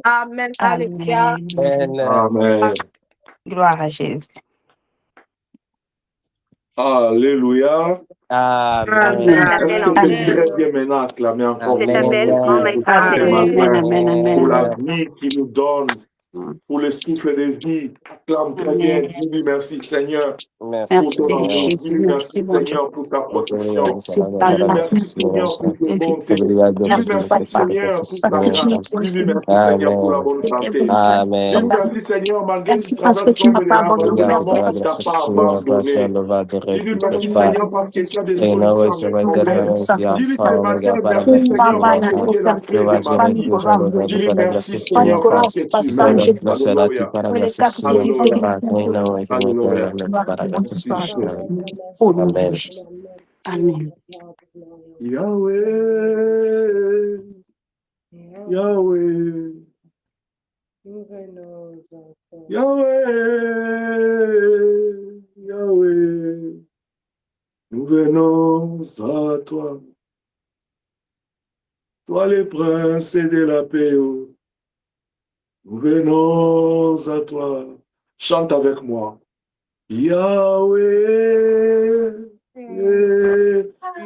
Amen. Alléluia. Amen. Gloire à Jésus. Alléluia. Amen. Est-ce que tu es très bien maintenant acclamer encore pour la vie qu'il nous donne, pour le souffle de vie? Acclame très bien. Dis-lui merci Seigneur. Merci, Dis-lui merci Seigneur pour ta protection. Dis-lui merci Seigneur pour ta bonté. Dis-lui merci Seigneur pour ta grâce. Dis-lui merci Seigneur pour la bonne santé. Dis-lui merci Seigneur malgré que tu traverses l'ombre de la mort, tu t'as pas abandonné. Dis-lui merci Seigneur parce que tu as des solutions à mes problèmes. Dis-lui ce matin merci Seigneur parce que tu es la clé de ma vie. Dis-lui merci Seigneur parce que tu m'aimes. Alléluia. Alléluia. Alléluia. Merci Jésus. Amen. Yahweh, Yahweh, Yahweh, Yahweh, nous venons à toi, toi le prince de la paix, nous venons à toi. Chante avec moi. Yahweh,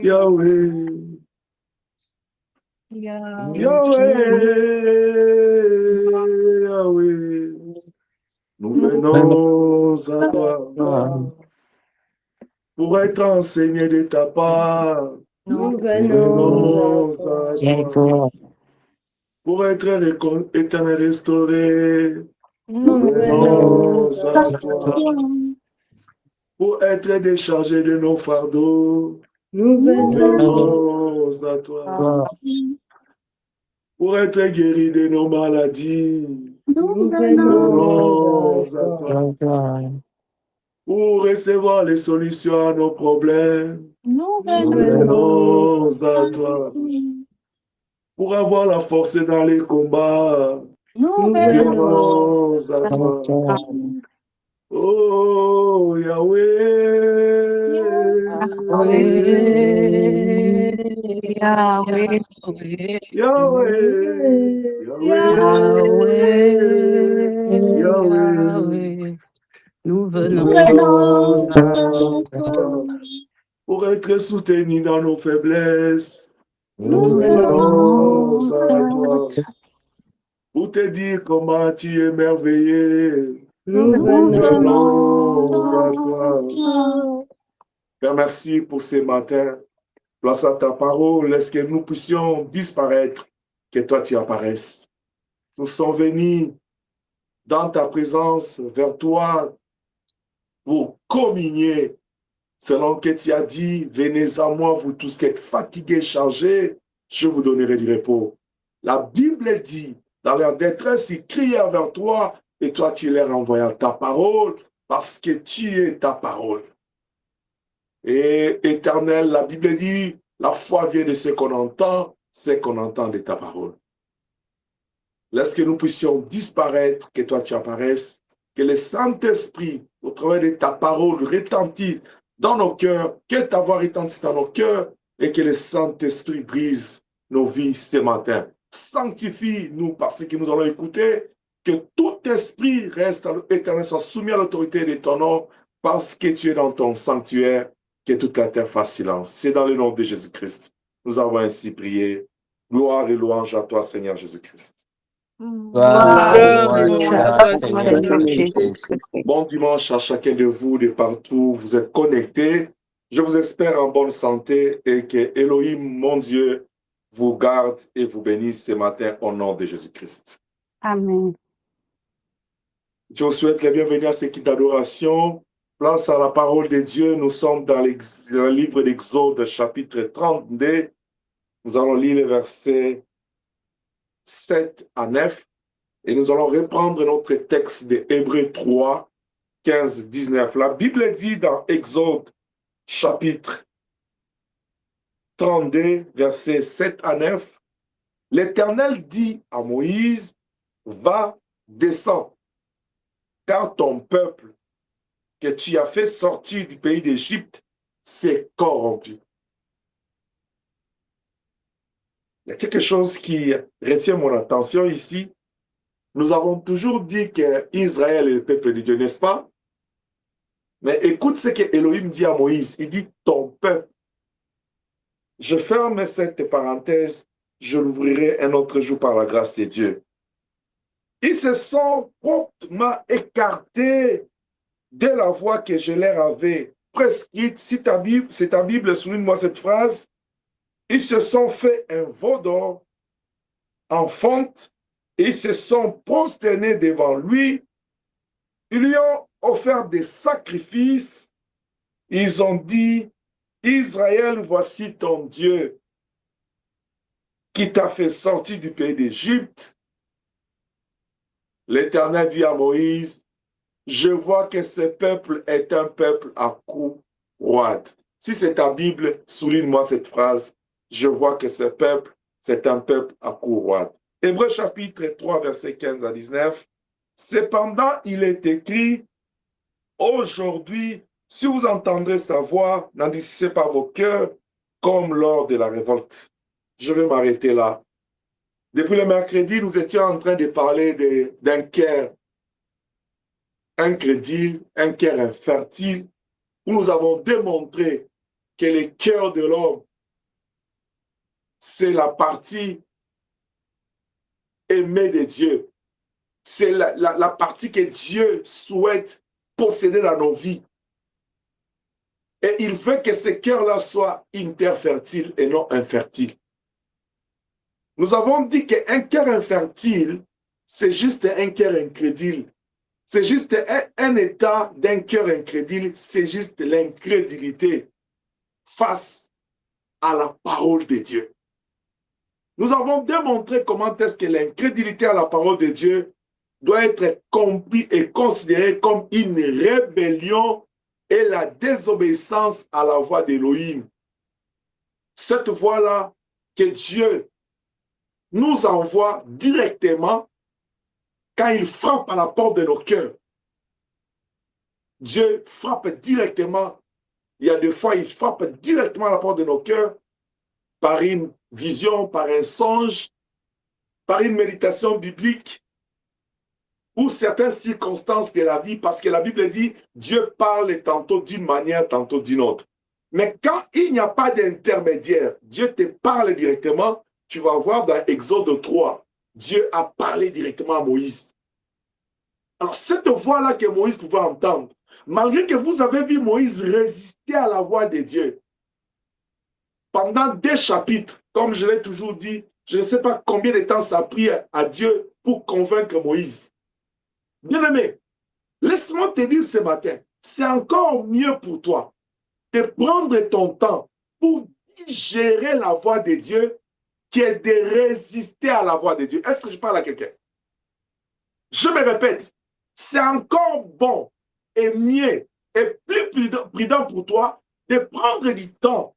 Yahweh, Yahweh, Yahweh, nous venons à toi pour être enseignés de ta part. Nous venons à toi pour être éternel restauré. Nous venons à toi pour être déchargés de nos fardeaux. Nous venons à toi pour être guéris de nos maladies. Nous venons à toi pour recevoir les solutions à nos problèmes. Nous venons à toi pour avoir la force dans les combats. Nous venons à toi. Oh Yahweh, Yahweh, Yahweh, Yahweh, Yahweh, nous venons pour être soutenus dans nos faiblesses. Nous venons à toi pour te dire comment tu es merveilleux. Nous venons à toi. Père, merci pour ce matin. Place à ta parole, laisse que nous puissions disparaître, que toi tu apparaisses. Nous sommes venus dans ta présence, vers toi, pour communier, selon que tu as dit, venez à moi, vous tous qui êtes fatigués, chargés, je vous donnerai du repos. La Bible dit, dans leur détresse, ils crièrent vers toi, et toi tu leur envoyais ta parole, parce que tu es ta parole. Et éternel, la Bible dit, la foi vient de ce qu'on entend de ta parole. Laisse que nous puissions disparaître, que toi tu apparaisses, que le Saint-Esprit, au travers de ta parole, retentisse dans nos cœurs, que ta voix retentisse dans nos cœurs, et que le Saint-Esprit brise nos vies ce matin. Sanctifie-nous par ce que nous allons écouter, que tout esprit reste éternel, soit soumis à l'autorité de ton nom, parce que tu es dans ton sanctuaire, que toute la terre fasse silence. C'est dans le nom de Jésus-Christ. Nous avons ainsi prié. Gloire et louange à toi, Seigneur Jésus-Christ. Bon dimanche à chacun de vous, de partout, vous êtes connectés. Je vous espère en bonne santé et que Elohim, mon Dieu, vous garde et vous bénisse ce matin au nom de Jésus-Christ. Amen. Je vous souhaite la bienvenue à ce kit d'adoration. Place à la parole de Dieu. Nous sommes dans le livre d'Exode, chapitre 32. Nous allons lire les versets 7 à 9. Et nous allons reprendre notre texte de Hébreux 3, 15, 19. La Bible dit dans Exode, chapitre 32, versets 7 à 9, l'Éternel dit à Moïse, va, descends, car ton peuple que tu as fait sortir du pays d'Égypte s'est corrompu. il y a quelque chose qui retient mon attention ici. Nous avons toujours dit qu'Israël est le peuple de Dieu, n'est-ce pas? Mais écoute ce que Elohim dit à Moïse. Il dit, ton peuple. Je ferme cette parenthèse, je l'ouvrirai un autre jour par la grâce de Dieu. Ils se sont promptement écartés de la voie que je leur avais prescrite. Si c'est ta Bible, souligne-moi cette phrase. Ils se sont fait un veau d'or en fonte. Ils se sont prosternés devant lui. Ils lui ont offert des sacrifices. Ils ont dit, Israël, voici ton Dieu qui t'a fait sortir du pays d'Égypte. L'Éternel dit à Moïse, je vois que ce peuple est un peuple à cou roide. Si c'est ta Bible, souligne-moi cette phrase. Je vois que ce peuple, c'est un peuple à cou roide. Hébreux chapitre 3, versets 15 à 19. Cependant, il est écrit, aujourd'hui, si vous entendrez sa voix, n'endurcissez pas vos cœurs comme lors de la révolte. Je vais m'arrêter là. Depuis le mercredi, nous étions en train de parler d'un cœur incrédule, un cœur infertile, où nous avons démontré que le cœur de l'homme, c'est la partie aimée de Dieu. C'est la partie que Dieu souhaite posséder dans nos vies. Et il veut que ce cœur-là soit interfertile et non infertile. Nous avons dit qu'un cœur infertile, c'est juste un cœur incrédule. C'est juste un état d'un cœur incrédule, c'est juste l'incrédulité face à la parole de Dieu. Nous avons démontré comment est-ce que l'incrédulité à la parole de Dieu doit être compris et considérée comme une rébellion et la désobéissance à la voix d'Élohim. Cette voix-là que Dieu nous envoie directement quand il frappe à la porte de nos cœurs. Dieu frappe directement. Il y a des fois, il frappe directement à la porte de nos cœurs par une vision, par un songe, par une méditation biblique ou certaines circonstances de la vie, parce que la Bible dit Dieu parle tantôt d'une manière, tantôt d'une autre. Mais quand il n'y a pas d'intermédiaire, Dieu te parle directement. Tu vas voir dans Exode 3, Dieu a parlé directement à Moïse. Alors cette voix-là que Moïse pouvait entendre, malgré que vous avez vu Moïse résister à la voix de Dieu, pendant des chapitres, comme je l'ai toujours dit, je ne sais pas combien de temps ça a pris à Dieu pour convaincre Moïse. Bien-aimé, laisse-moi te dire ce matin, c'est encore mieux pour toi de prendre ton temps pour digérer la voix de Dieu qui est de résister à la voix de Dieu. Est-ce que je parle à quelqu'un? Je me répète, c'est encore bon et mieux et plus prudent pour toi de prendre du temps.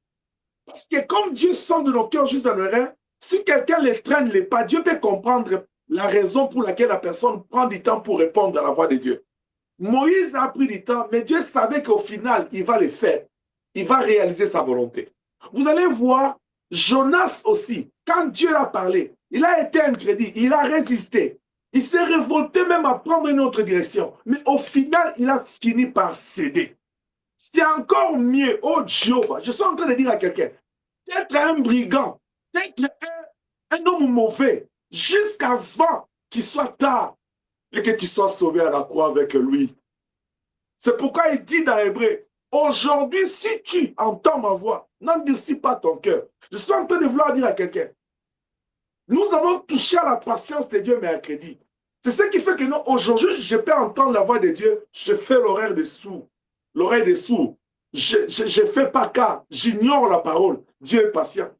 Parce que comme Dieu sent de nos cœurs juste dans le rein, si quelqu'un les traîne les pas, Dieu peut comprendre la raison pour laquelle la personne prend du temps pour répondre à la voix de Dieu. Moïse a pris du temps, mais Dieu savait qu'au final, il va le faire. Il va réaliser sa volonté. Vous allez voir, Jonas aussi, quand Dieu a parlé, il a été incrédule, il a résisté. Il s'est révolté même à prendre une autre direction. Mais au final, il a fini par céder. C'est encore mieux, oh Dieu, je suis en train de dire à quelqu'un, d'être un brigand, d'être un homme mauvais, jusqu'avant qu'il soit tard et que tu sois sauvé à la croix avec lui. C'est pourquoi il dit dans Hébreu, aujourd'hui, si tu entends ma voix, n'endurcis pas ton cœur. Je suis en train de vouloir dire à quelqu'un, nous avons touché à la patience de Dieu, mais à crédit. C'est ce qui fait que aujourd'hui, je peux entendre la voix de Dieu, je fais l'oreille des sourds. L'oreille des sourds. Je ne fais pas cas, j'ignore la parole. Dieu est patient.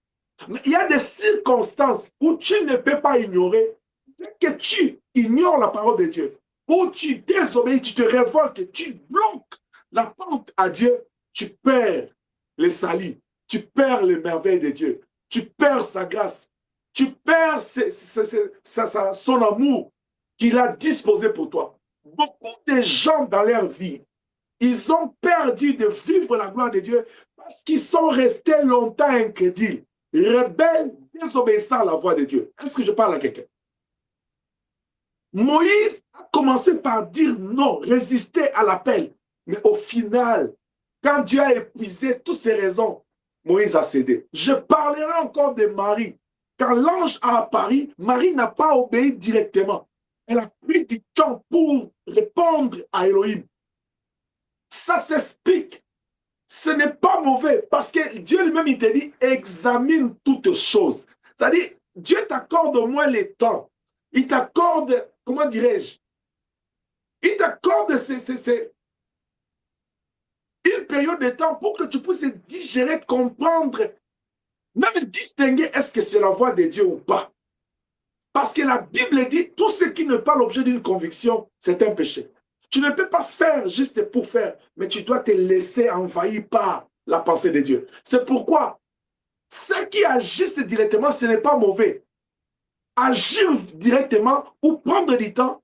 Mais il y a des circonstances où tu ne peux pas ignorer. Dès que tu ignores la parole de Dieu, où tu désobéis, tu te révoltes, tu bloques la porte à Dieu, tu perds les salis, tu perds les merveilles de Dieu, tu perds sa grâce, tu perds son amour qu'il a disposé pour toi. Beaucoup de gens dans leur vie, ils ont perdu de vivre la gloire de Dieu parce qu'ils sont restés longtemps incrédules, rebelles, désobéissant à la voix de Dieu. Est-ce que je parle à quelqu'un? Moïse a commencé par dire non, résister à l'appel. Mais au final, quand Dieu a épuisé toutes ses raisons, Moïse a cédé. Je parlerai encore de Marie. Quand l'ange a apparu, Marie n'a pas obéi directement. Elle a pris du temps pour répondre à Elohim. Ça s'explique. Ce n'est pas mauvais parce que Dieu lui-même, il te dit, examine toutes choses. C'est-à-dire, Dieu t'accorde au moins le temps. Il t'accorde, comment dirais-je, il t'accorde une période de temps pour que tu puisses digérer, comprendre, même distinguer est-ce que c'est la voix de Dieu ou pas. Parce que la Bible dit, tout ce qui n'est pas l'objet d'une conviction, c'est un péché. Tu ne peux pas faire juste pour faire, mais tu dois te laisser envahir par la pensée de Dieu. C'est pourquoi, ceux qui agissent directement, ce n'est pas mauvais. Agir directement ou prendre du temps,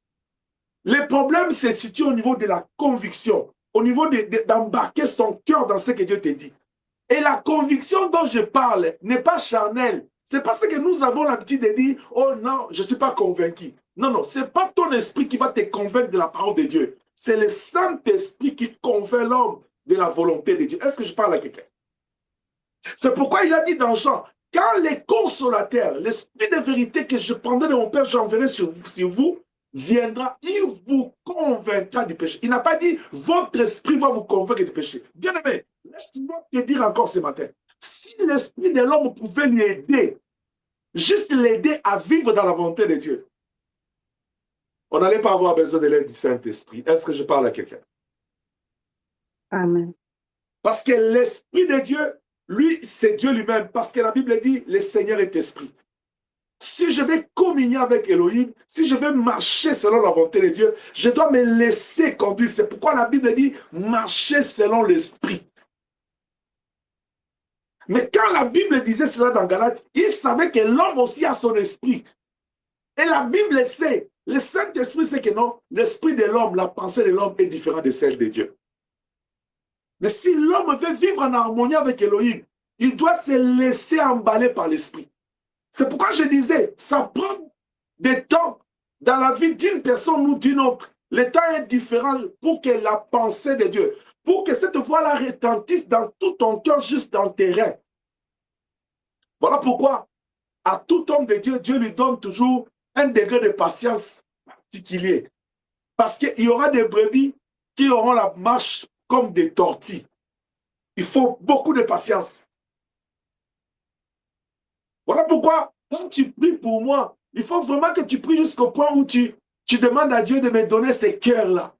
le problème se situe au niveau de la conviction, au niveau d'embarquer son cœur dans ce que Dieu te dit. Et la conviction dont je parle n'est pas charnelle. C'est parce que nous avons l'habitude de dire « Oh non, je ne suis pas convaincu ». Non, non, ce n'est pas ton esprit qui va te convaincre de la parole de Dieu. C'est le Saint-Esprit qui convainc l'homme de la volonté de Dieu. Est-ce que je parle à quelqu'un? C'est pourquoi il a dit dans Jean, quand les consolateurs, l'esprit de vérité que je prendrai de mon Père, j'enverrai sur vous, viendra, il vous convaincra du péché. Il n'a pas dit, votre esprit va vous convaincre du péché. Bien aimé, laisse-moi te dire encore ce matin, si l'esprit de l'homme pouvait lui aider, juste l'aider à vivre dans la volonté de Dieu, on n'allait pas avoir besoin de l'aide du Saint-Esprit. Est-ce que je parle à quelqu'un? Amen. Parce que l'Esprit de Dieu, lui, c'est Dieu lui-même. Parce que la Bible dit, le Seigneur est Esprit. Si je vais communier avec Elohim, si je vais marcher selon la volonté de Dieu, je dois me laisser conduire. C'est pourquoi la Bible dit, marcher selon l'Esprit. Mais quand la Bible disait cela dans Galates, il savait que l'homme aussi a son esprit. Et la Bible sait, le Saint-Esprit sait que non, l'esprit de l'homme, la pensée de l'homme est différente de celle de Dieu. Mais si l'homme veut vivre en harmonie avec Elohim, il doit se laisser emballer par l'esprit. C'est pourquoi je disais, ça prend des temps dans la vie d'une personne ou d'une autre. Le temps est différent pour que la pensée de Dieu, pour que cette voix-là retentisse dans tout ton cœur, juste dans tes reins. Voilà pourquoi, à tout homme de Dieu, Dieu lui donne toujours un degré de patience particulier. Parce qu'il y aura des brebis qui auront la marche comme des tortilles. Il faut beaucoup de patience. Voilà pourquoi, quand tu pries pour moi, il faut vraiment que tu pries jusqu'au point où tu demandes à Dieu de me donner ces cœurs-là.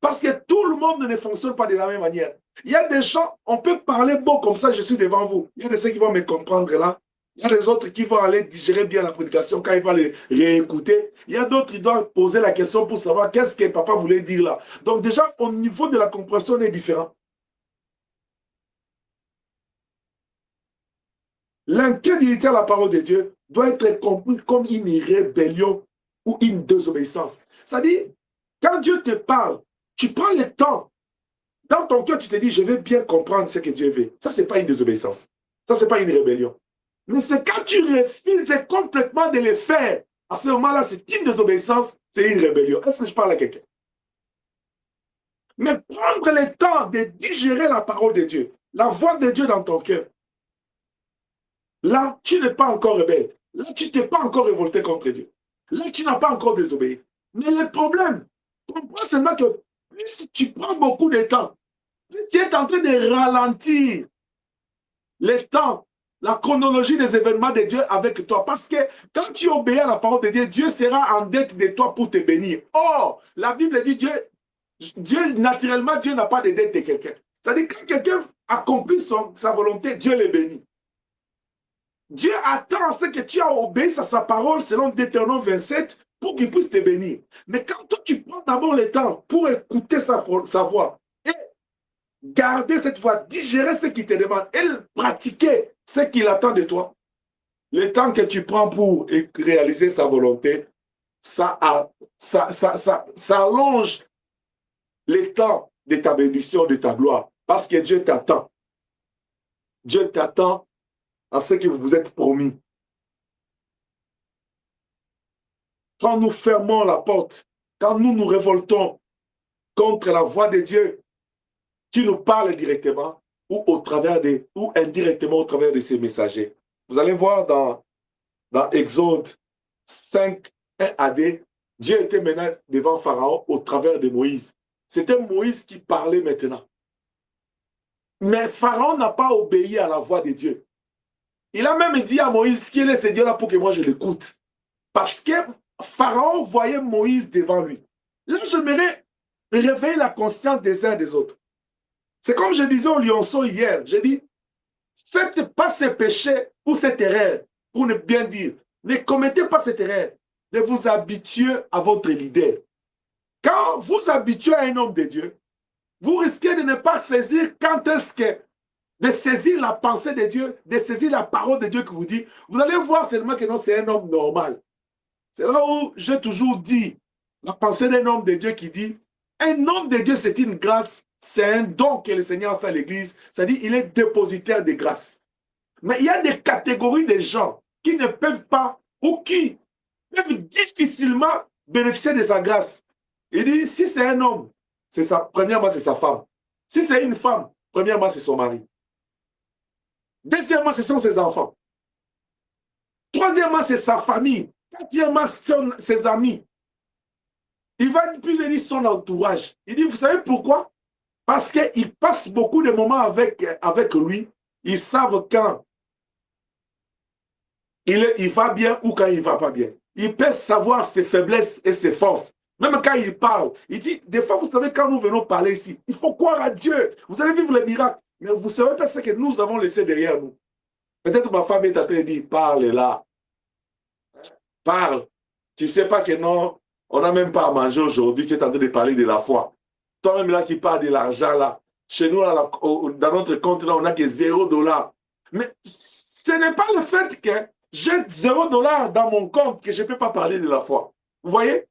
Parce que tout le monde ne fonctionne pas de la même manière. Il y a des gens, on peut parler beau comme ça, je suis devant vous. Il y a des gens qui vont me comprendre là. Il y a des autres qui vont aller digérer bien la prédication quand ils vont les réécouter. Il y a d'autres qui doivent poser la question pour savoir qu'est-ce que papa voulait dire là. Donc déjà, au niveau de la compréhension, on est différent. L'incrédulité à la parole de Dieu doit être compris comme une rébellion ou une désobéissance. C'est-à-dire, quand Dieu te parle, tu prends le temps. Dans ton cœur, tu te dis, je vais bien comprendre ce que Dieu veut. Ça, ce n'est pas une désobéissance. Ça, ce n'est pas une rébellion. Mais c'est quand tu refuses complètement de le faire. À ce moment-là, c'est une désobéissance, c'est une rébellion. Est-ce que je parle à quelqu'un? Mais prendre le temps de digérer la parole de Dieu, la voix de Dieu dans ton cœur, là, tu n'es pas encore rebelle. Là, tu ne t'es pas encore révolté contre Dieu. Là, tu n'as pas encore désobéi. Mais le problème, comprends seulement que plus tu prends beaucoup de temps, plus tu es en train de ralentir le temps, la chronologie des événements de Dieu avec toi. Parce que quand tu obéis à la parole de Dieu, Dieu sera en dette de toi pour te bénir. Or, la Bible dit Dieu naturellement, Dieu n'a pas de dette de quelqu'un. C'est-à-dire que quand quelqu'un accomplit sa volonté, Dieu le bénit. Dieu attend à ce que tu as obéi à sa parole selon Deutéronome 27 pour qu'il puisse te bénir. Mais quand toi, tu prends d'abord le temps pour écouter sa voix et garder cette voix, digérer ce qu'il te demande et pratiquer ce qu'il attend de toi, le temps que tu prends pour réaliser sa volonté, ça allonge le temps de ta bénédiction, de ta gloire. Parce que Dieu t'attend. Dieu t'attend à ce que vous vous êtes promis. quand nous fermons la porte, quand nous nous révoltons contre la voix de Dieu qui nous parle directement ou ou indirectement au travers de ses messagers. Vous allez voir dans Exode 5, 1 à 2, Dieu était maintenant devant Pharaon au travers de Moïse. C'était Moïse qui parlait maintenant. Mais Pharaon n'a pas obéi à la voix de Dieu. Il a même dit à Moïse, qui est ce Dieu-là pour que moi je l'écoute. Parce que Pharaon voyait Moïse devant lui. Là, j'aimerais réveiller la conscience des uns et des autres. C'est comme je disais au lionceau hier, j'ai dit, faites pas ce péché ou cette erreur, pour ne bien dire. Ne commettez pas cette erreur de vous habituer à votre leader. Quand vous habituez à un homme de Dieu, vous risquez de ne pas saisir quand est-ce que, de saisir la pensée de Dieu, de saisir la parole de Dieu qui vous dit, vous allez voir seulement que non, c'est un homme normal. C'est là où j'ai toujours dit, la pensée d'un homme de Dieu qui dit, un homme de Dieu c'est une grâce, c'est un don que le Seigneur a fait à l'Église, c'est-à-dire il est dépositaire de grâce. Mais il y a des catégories de gens qui ne peuvent pas ou qui peuvent difficilement bénéficier de sa grâce. Il dit, si c'est un homme, premièrement, c'est sa femme. Si c'est une femme, premièrement, c'est son mari. Deuxièmement, ce sont ses enfants. Troisièmement, c'est sa famille. Quatrièmement, ses amis. Il va plus dire son entourage. Il dit, vous savez pourquoi? Parce qu'il passe beaucoup de moments avec lui. Ils savent quand il va bien ou quand il ne va pas bien. Ils peuvent savoir ses faiblesses et ses forces. Même quand il parle, il dit, des fois, vous savez, quand nous venons parler ici, il faut croire à Dieu. Vous allez vivre les miracles. Mais vous ne savez pas ce que nous avons laissé derrière nous. Peut-être ma femme est en train de dire, parle là. Parle. Tu ne sais pas que non, on n'a même pas à manger aujourd'hui. Tu es en train de parler de la foi. Toi-même là qui parle de l'argent là. Chez nous, là, dans notre compte, là, on n'a que $0. Mais ce n'est pas le fait que j'ai $0 dans mon compte que je ne peux pas parler de la foi. Vous voyez?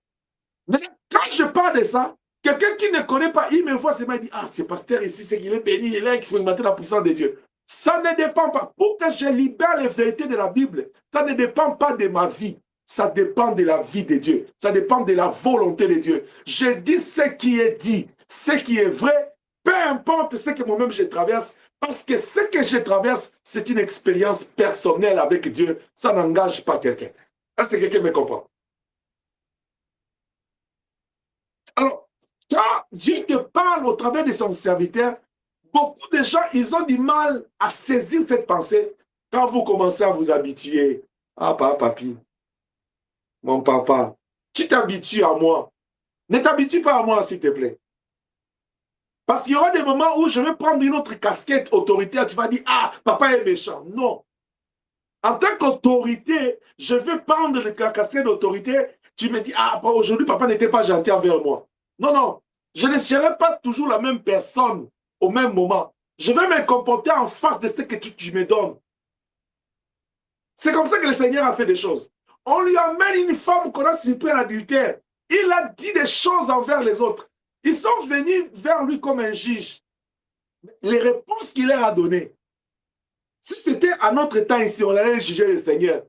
Mais quand je parle de ça, quelqu'un qui ne connaît pas, il me voit, il dit, ah, ce pasteur ici, c'est qu'il est béni, il a expérimenté la puissance de Dieu. Ça ne dépend pas. Pour que je libère les vérités de la Bible, ça ne dépend pas de ma vie. Ça dépend de la vie de Dieu. Ça dépend de la volonté de Dieu. Je dis ce qui est dit, ce qui est vrai, peu importe ce que moi-même je traverse, parce que ce que je traverse, c'est une expérience personnelle avec Dieu. Ça n'engage pas quelqu'un. Est-ce que quelqu'un me comprend? Alors, quand Dieu te parle au travers de son serviteur, beaucoup de gens, ils ont du mal à saisir cette pensée quand vous commencez à vous habituer. Ah, papi, mon papa, tu t'habitues à moi. Ne t'habitue pas à moi, s'il te plaît. Parce qu'il y aura des moments où je vais prendre une autre casquette autoritaire. Tu vas dire, ah, papa est méchant. Non. En tant qu'autorité, je vais prendre la casquette d'autorité. Tu me dis, ah, aujourd'hui, papa n'était pas gentil envers moi. Non, non. Je ne serai pas toujours la même personne au même moment. Je vais me comporter en face de ce que tu me donnes. C'est comme ça que le Seigneur a fait des choses. On lui amène une femme qu'on a surpris à l'adultère. Il a dit des choses envers les autres. Ils sont venus vers lui comme un juge. Les réponses qu'il leur a données. Si c'était à notre temps ici, on allait juger le Seigneur.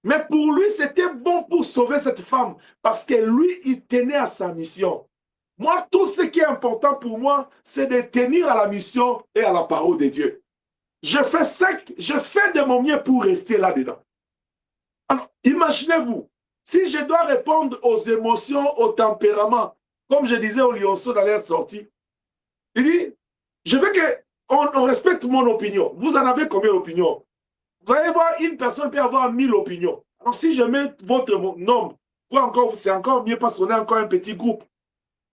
Mais pour lui, c'était bon pour sauver cette femme. Parce que lui, il tenait à sa mission. Moi, tout ce qui est important pour moi, c'est de tenir à la mission et à la parole de Dieu. Je fais de mon mieux pour rester là-dedans. Alors, imaginez-vous, si je dois répondre aux émotions, au tempérament, comme je disais au lionceau dans l'air sortie, il dit, je veux qu'on respecte mon opinion. Vous en avez combien d'opinions? Vous allez voir, une personne peut avoir 1000 opinions. Alors, si je mets votre nombre, c'est encore mieux parce qu'on est encore un petit groupe.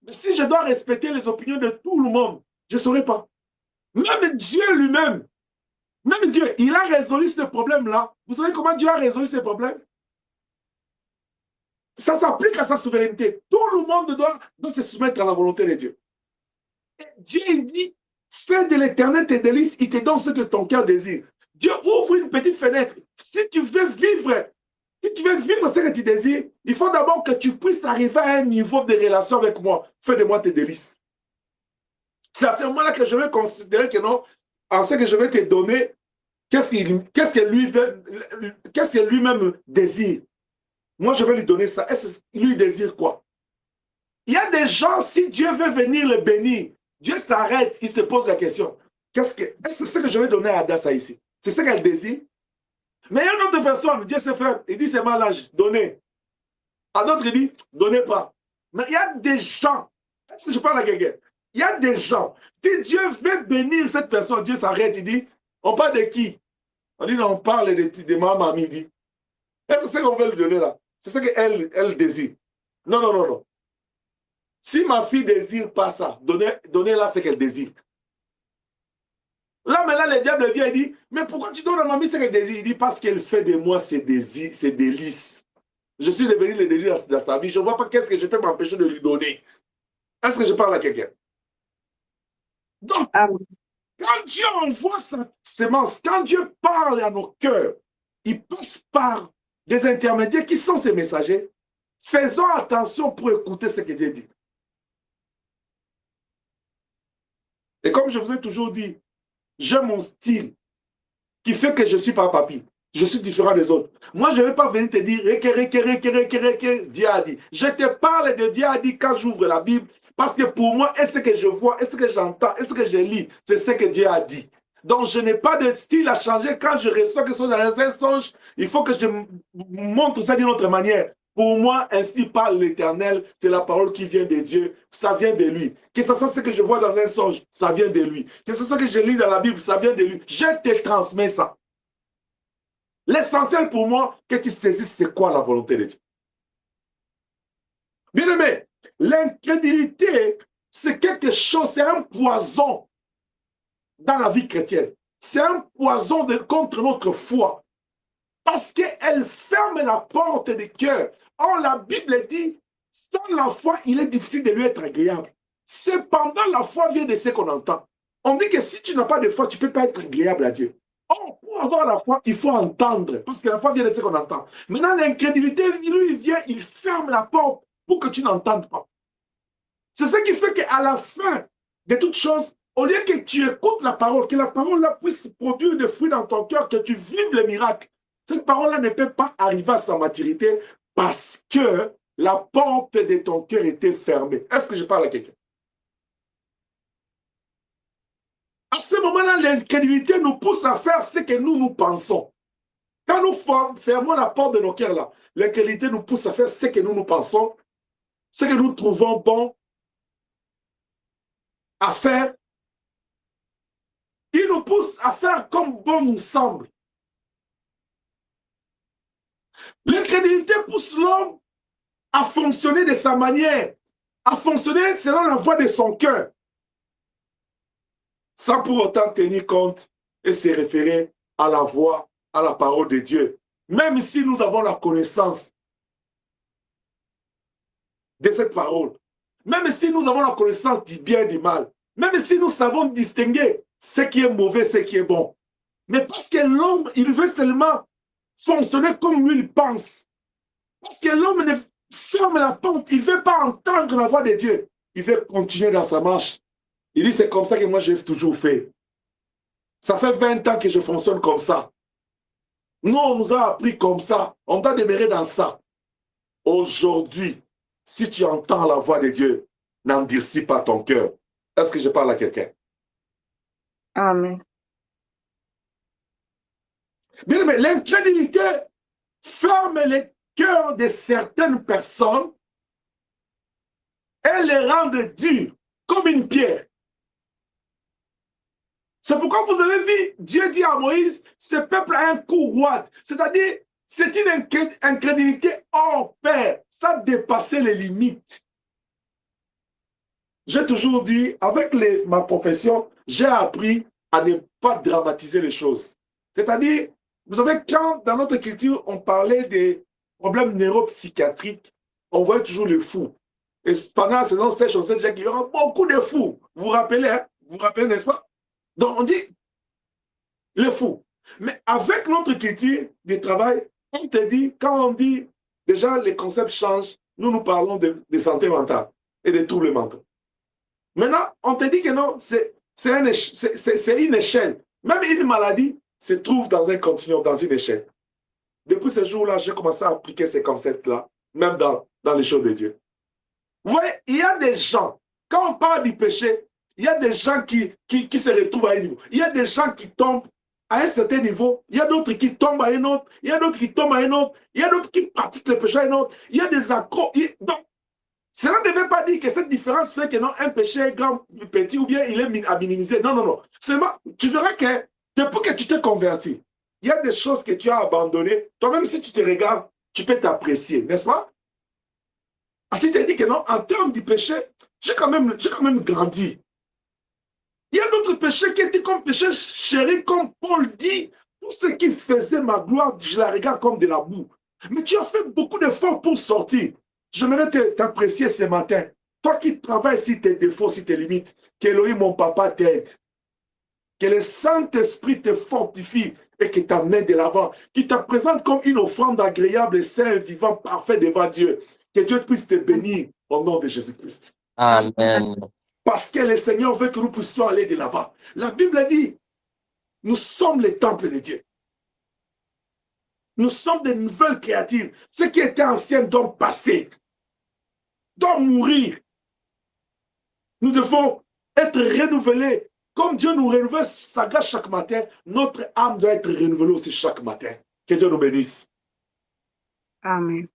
Mais si je dois respecter les opinions de tout le monde, je ne saurais pas. Même Dieu lui-même, même Dieu, il a résolu ce problème-là. Vous savez comment Dieu a résolu ce problème? Ça s'applique à sa souveraineté. Tout le monde doit se soumettre à la volonté de Dieu. Et Dieu, il dit, fais de l'éternel tes délices, il te donne ce que ton cœur désire. Dieu ouvre une petite fenêtre. Si tu veux vivre ce que tu désires, il faut d'abord que tu puisses arriver à un niveau de relation avec moi. Fais de moi tes délices. C'est à ce moment-là que je vais considérer que non, en ce que je vais te donner, qu'est-ce que lui-même désire. Moi, je vais lui donner ça. Est-ce qu'il lui désire quoi? Il y a des gens, si Dieu veut venir le bénir, Dieu s'arrête, il se pose la question. Est-ce que c'est ce que je vais donner à Adassa ici? C'est ce qu'elle désire? Mais il y a une autre personne, Dieu sait faire, il dit c'est malage, donnez. À d'autres, il dit, donnez pas. Mais il y a des gens, est-ce que je parle à quelqu'un? Il y a des gens, si Dieu veut bénir cette personne, Dieu s'arrête, il dit, on parle de qui? On dit, non, on parle de ma mamie, il dit. Est-ce que c'est ce qu'on veut lui donner là? C'est ce qu'elle désire. Non, non, non, non. Si ma fille désire pas ça, donnez-la ce qu'elle désire. Là, maintenant, le diable vient et dit, mais pourquoi tu donnes à mamie ce qu'elle désire? Il dit, parce qu'elle fait de moi ses désirs, ses délices. Je suis devenu le délice dans sa vie. Je ne vois pas qu'est-ce que je peux m'empêcher de lui donner. Est-ce que je parle à quelqu'un? Donc, quand Dieu envoie sa sémence, quand Dieu parle à nos cœurs, il passe par des intermédiaires qui sont ses messagers. Faisons attention pour écouter ce que Dieu dit. Et comme je vous ai toujours dit, j'ai mon style qui fait que je ne suis pas papy. Je suis différent des autres. Moi, je ne vais pas venir te dire Dieu a dit. Je te parle de Dieu a dit quand j'ouvre la Bible. Parce que pour moi, est-ce que je vois, est-ce que j'entends, est-ce que je lis, c'est ce que Dieu a dit. Donc, je n'ai pas de style à changer. Quand je reçois quelque chose dans un songe, il faut que je montre ça d'une autre manière. Pour moi, ainsi parle l'Éternel, c'est la parole qui vient de Dieu, ça vient de lui. Que ce soit ce que je vois dans un songe, ça vient de lui. Que ce soit ce que je lis dans la Bible, ça vient de lui. Je te transmets ça. L'essentiel pour moi, que tu saisisses c'est quoi la volonté de Dieu. Bien aimé, l'incrédulité, c'est quelque chose, c'est un poison dans la vie chrétienne. C'est un poison contre notre foi. Parce qu'elle ferme la porte du cœur. Or, la Bible dit, sans la foi, il est difficile de lui être agréable. Cependant, la foi vient de ce qu'on entend. On dit que si tu n'as pas de foi, tu ne peux pas être agréable à Dieu. Or, pour avoir la foi, il faut entendre. Parce que la foi vient de ce qu'on entend. Maintenant, l'incrédulité, lui, il vient, il ferme la porte pour que tu n'entendes pas. C'est ce qui fait qu'à la fin de toute chose, au lieu que tu écoutes la parole, que la parole là puisse produire des fruits dans ton cœur, que tu vives le miracle, cette parole-là ne peut pas arriver à sa maturité parce que la porte de ton cœur était fermée. Est-ce que je parle à quelqu'un? À ce moment-là, l'incrédulité nous pousse à faire ce que nous pensons. Quand nous fermons la porte de nos cœurs là, l'incrédulité nous pousse à faire ce que nous pensons, ce que nous trouvons bon à faire. Il nous pousse à faire comme bon nous semble. L'incrédulité pousse l'homme à fonctionner de sa manière, à fonctionner selon la voie de son cœur, sans pour autant tenir compte et se référer à la voix, à la parole de Dieu. Même si nous avons la connaissance de cette parole, même si nous avons la connaissance du bien et du mal, même si nous savons distinguer ce qui est mauvais, ce qui est bon. Mais parce que l'homme, il veut seulement fonctionner comme lui il pense. Parce que l'homme ne ferme la porte, il ne veut pas entendre la voix de Dieu. Il veut continuer dans sa marche. Il dit, c'est comme ça que moi j'ai toujours fait. Ça fait 20 ans que je fonctionne comme ça. Nous, on nous a appris comme ça. On doit demeurer dans ça. Aujourd'hui, si tu entends la voix de Dieu, n'endurcis pas ton cœur. Est-ce que je parle à quelqu'un? Amen. Bien aimé, l'incrédulité ferme les cœurs de certaines personnes et les rend durs comme une pierre. C'est pourquoi vous avez vu, Dieu dit à Moïse, ce peuple a un cou roide. C'est-à-dire, c'est une incrédulité hors pair. Ça dépassait les limites. J'ai toujours dit, avec ma profession, j'ai appris à ne pas dramatiser les choses. C'est-à-dire, vous savez, quand dans notre culture, on parlait des problèmes neuropsychiatriques, on voyait toujours les fous. Et pendant la saison sèche, on sait déjà qu'il y aura beaucoup de fous. Vous vous rappelez, hein? Vous vous rappelez, n'est-ce pas? Donc, on dit les fous. Mais avec notre culture du travail, on te dit, quand on dit, déjà, les concepts changent, nous parlons de santé mentale et de troubles mentaux. Maintenant, on te dit que non, c'est une échelle. Même une maladie se trouve dans un continuum, dans une échelle. Depuis ce jour-là, j'ai commencé à appliquer ces concepts-là, même dans les choses de Dieu. Vous voyez, il y a des gens, quand on parle du péché, il y a des gens qui se retrouvent à un niveau. Il y a des gens qui tombent à un certain niveau. Il y a d'autres qui tombent à un autre. Il y a d'autres qui tombent à un autre. Il y a d'autres qui pratiquent le péché à un autre. Il y a des accros. Donc, cela ne veut pas dire que cette différence fait que non, un péché est grand, petit ou bien il est à minimiser. Non, non, non. Seulement, tu verras que depuis que tu t'es converti, il y a des choses que tu as abandonnées. Toi-même, si tu te regardes, tu peux t'apprécier, n'est-ce pas? Ah, tu t'es dit que non, en termes du péché, j'ai quand même grandi. Il y a d'autres péchés qui étaient comme péchés chéris, comme Paul dit. Tout ce qui faisait ma gloire, je la regarde comme de la boue. Mais tu as fait beaucoup d'efforts pour sortir. J'aimerais t'apprécier ce matin. Toi qui travailles sur tes défauts, sur tes limites, qu'Elohim, mon papa, t'aide. Que le Saint-Esprit te fortifie et qu'il t'amène de l'avant. Qu'il te présente comme une offrande agréable et saint, vivant, parfait devant Dieu. Que Dieu puisse te bénir au nom de Jésus-Christ. Amen. Parce que le Seigneur veut que nous puissions aller de l'avant. La Bible dit, nous sommes les temples de Dieu. Nous sommes des nouvelles créatures. Ce qui était ancien doit passer, doit mourir. Nous devons être renouvelés. Comme Dieu nous renouvelle sa grâce chaque matin, notre âme doit être renouvelée aussi chaque matin. Que Dieu nous bénisse. Amen.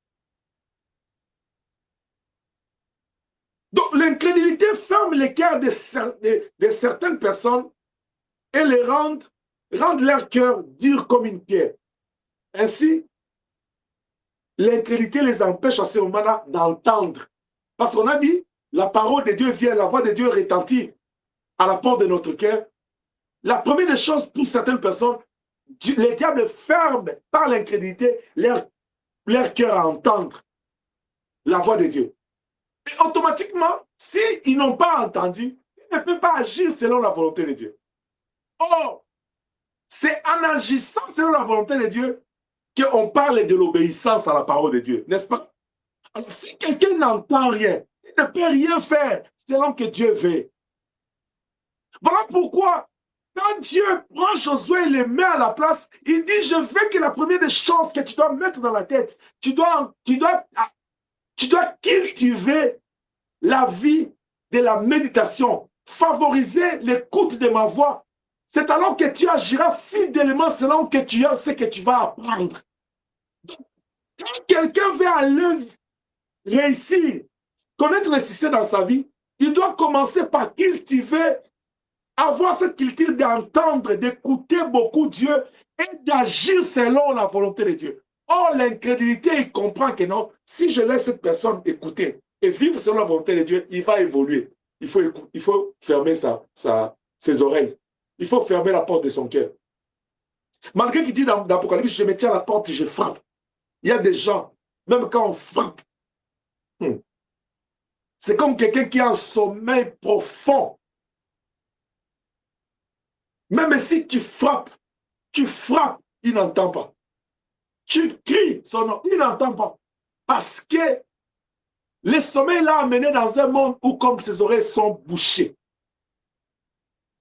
Donc, l'incrédulité ferme les cœurs de certaines personnes et les rend leur cœur dur comme une pierre. Ainsi, l'incrédulité les empêche à ce moment-là d'entendre. Parce qu'on a dit, la parole de Dieu vient, la voix de Dieu retentit à la porte de notre cœur. La première des choses pour certaines personnes, les diables ferment par l'incrédulité leur cœur à entendre la voix de Dieu. Et automatiquement, s'ils n'ont pas entendu, ils ne peuvent pas agir selon la volonté de Dieu. Or, c'est en agissant selon la volonté de Dieu qu'on parle de l'obéissance à la parole de Dieu, n'est-ce pas? Alors, si quelqu'un n'entend rien, il ne peut rien faire selon que Dieu veut. Voilà pourquoi, quand Dieu prend Josué et le met à la place, il dit, je veux que la première des choses que tu dois mettre dans la tête, tu dois cultiver la vie de la méditation, favoriser l'écoute de ma voix. C'est alors que tu agiras fidèlement selon que tu as ce que tu vas apprendre. Donc, quand quelqu'un veut aller réussir, connaître le succès dans sa vie, il doit commencer par cultiver, avoir cette culture d'entendre, d'écouter beaucoup Dieu et d'agir selon la volonté de Dieu. Or, l'incrédulité, il comprend que non, si je laisse cette personne écouter et vivre selon la volonté de Dieu, il va évoluer. Il faut fermer ses oreilles. Il faut fermer la porte de son cœur. Malgré qu'il dit dans l'Apocalypse, je me tiens à la porte et je frappe. Il y a des gens, même quand on frappe, c'est comme quelqu'un qui a un sommeil profond. Même si tu frappes, il n'entend pas. Tu cries son nom, il n'entend pas. Parce que le sommeil l'a amené dans un monde où comme ses oreilles sont bouchées.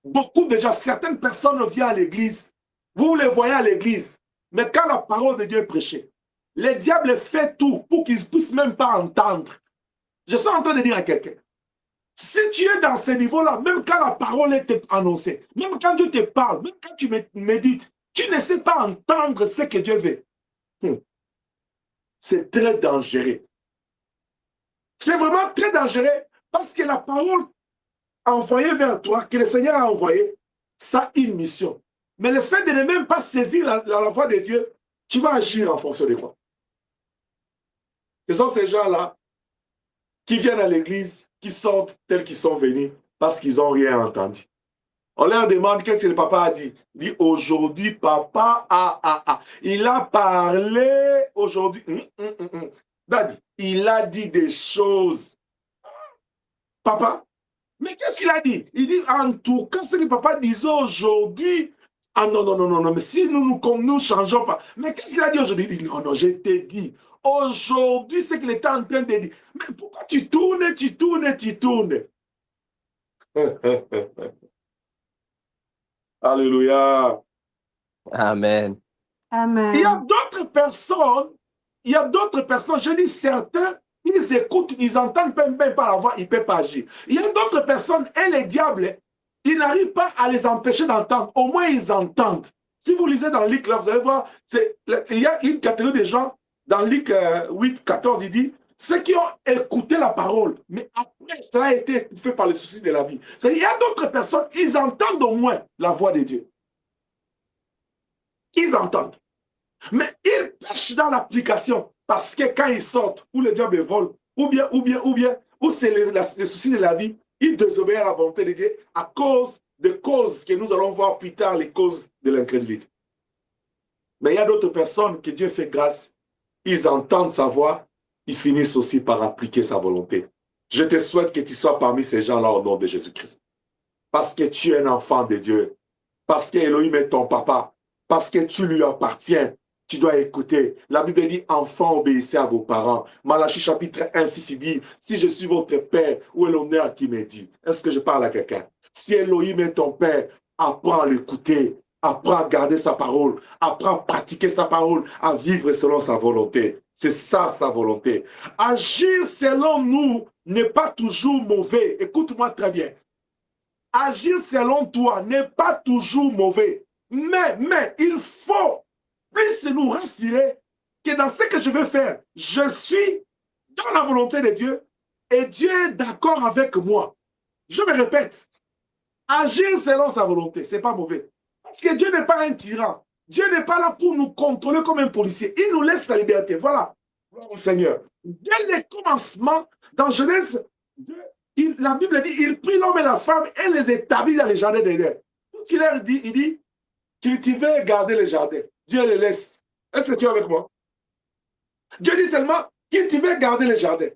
Beaucoup déjà, certaines personnes viennent à l'église. Vous les voyez à l'église. Mais quand la parole de Dieu est prêchée, le diable fait tout pour qu'ils ne puissent même pas entendre. Je suis en train de dire à quelqu'un, si tu es dans ce niveau-là, même quand la parole est annoncée, même quand Dieu te parle, même quand tu médites, tu ne sais pas entendre ce que Dieu veut. C'est très dangereux. C'est vraiment très dangereux parce que la parole envoyée vers toi, que le Seigneur a envoyée, ça a une mission. Mais le fait de ne même pas saisir la voix de Dieu, tu vas agir en fonction de quoi? Ce sont ces gens-là qui viennent à l'église, qui sortent tels qu'ils sont venus parce qu'ils n'ont rien entendu. On leur demande qu'est-ce que le papa a dit. Il dit aujourd'hui, papa il a parlé aujourd'hui. Daddy, il a dit des choses. Papa, mais qu'est-ce qu'il a dit? Il dit en tout cas ce que papa disait aujourd'hui. Ah non, non, non, non, non, mais si nous changeons pas. Mais qu'est-ce qu'il a dit aujourd'hui? Il dit non, non, je t'ai dit. Aujourd'hui, c'est qu'il était en train de dire. Mais pourquoi tu tournes? Alléluia. Amen. Il y a Amen. d'autres personnes, je dis certains, ils écoutent, ils entendent même pas la voix, ils ne peuvent pas agir. Il y a d'autres personnes, et les diables, ils n'arrivent pas à les empêcher d'entendre. Au moins, ils entendent. Si vous lisez dans Luc, là, vous allez voir, il y a une catégorie de gens, dans Luc 8, 14, il dit, ceux qui ont écouté la parole, mais après, ça a été fait par les soucis de la vie. Il y a d'autres personnes, ils entendent au moins la voix de Dieu. Ils entendent. Mais ils pêchent dans l'application parce que quand ils sortent, ou le diable vole, ou c'est le souci de la vie, ils désobéissent à la volonté de Dieu à cause des causes que nous allons voir plus tard, les causes de l'incrédulité. Mais il y a d'autres personnes que Dieu fait grâce, ils entendent sa voix, ils finissent aussi par appliquer sa volonté. Je te souhaite que tu sois parmi ces gens-là au nom de Jésus-Christ. Parce que tu es un enfant de Dieu. Parce que Elohim est ton papa. Parce que tu lui appartiens. Tu dois écouter. La Bible dit, enfants, obéissez à vos parents. Malachie chapitre 1, 6, il dit, si je suis votre père, où est l'honneur qui m'est dit? Est-ce que je parle à quelqu'un? Si Elohim est ton père, apprends à l'écouter, apprends à garder sa parole, apprends à pratiquer sa parole, à vivre selon sa volonté. C'est ça, sa volonté. Agir selon nous n'est pas toujours mauvais. Écoute-moi très bien. Agir selon toi n'est pas toujours mauvais. Mais il faut plus nous rassurer que dans ce que je veux faire, je suis dans la volonté de Dieu et Dieu est d'accord avec moi. Je me répète, agir selon sa volonté, ce n'est pas mauvais. Parce que Dieu n'est pas un tyran. Dieu n'est pas là pour nous contrôler comme un policier. Il nous laisse la liberté. Voilà, au Seigneur. Dès le commencement, dans Genèse 2, la Bible dit, il prit l'homme et la femme et les établit dans les jardins d'Éden. Tout ce qu'il leur dit, il dit, cultiver et garder les jardins. Dieu les laisse. Est-ce que tu es avec moi? Dieu dit seulement, cultiver et garder les jardins.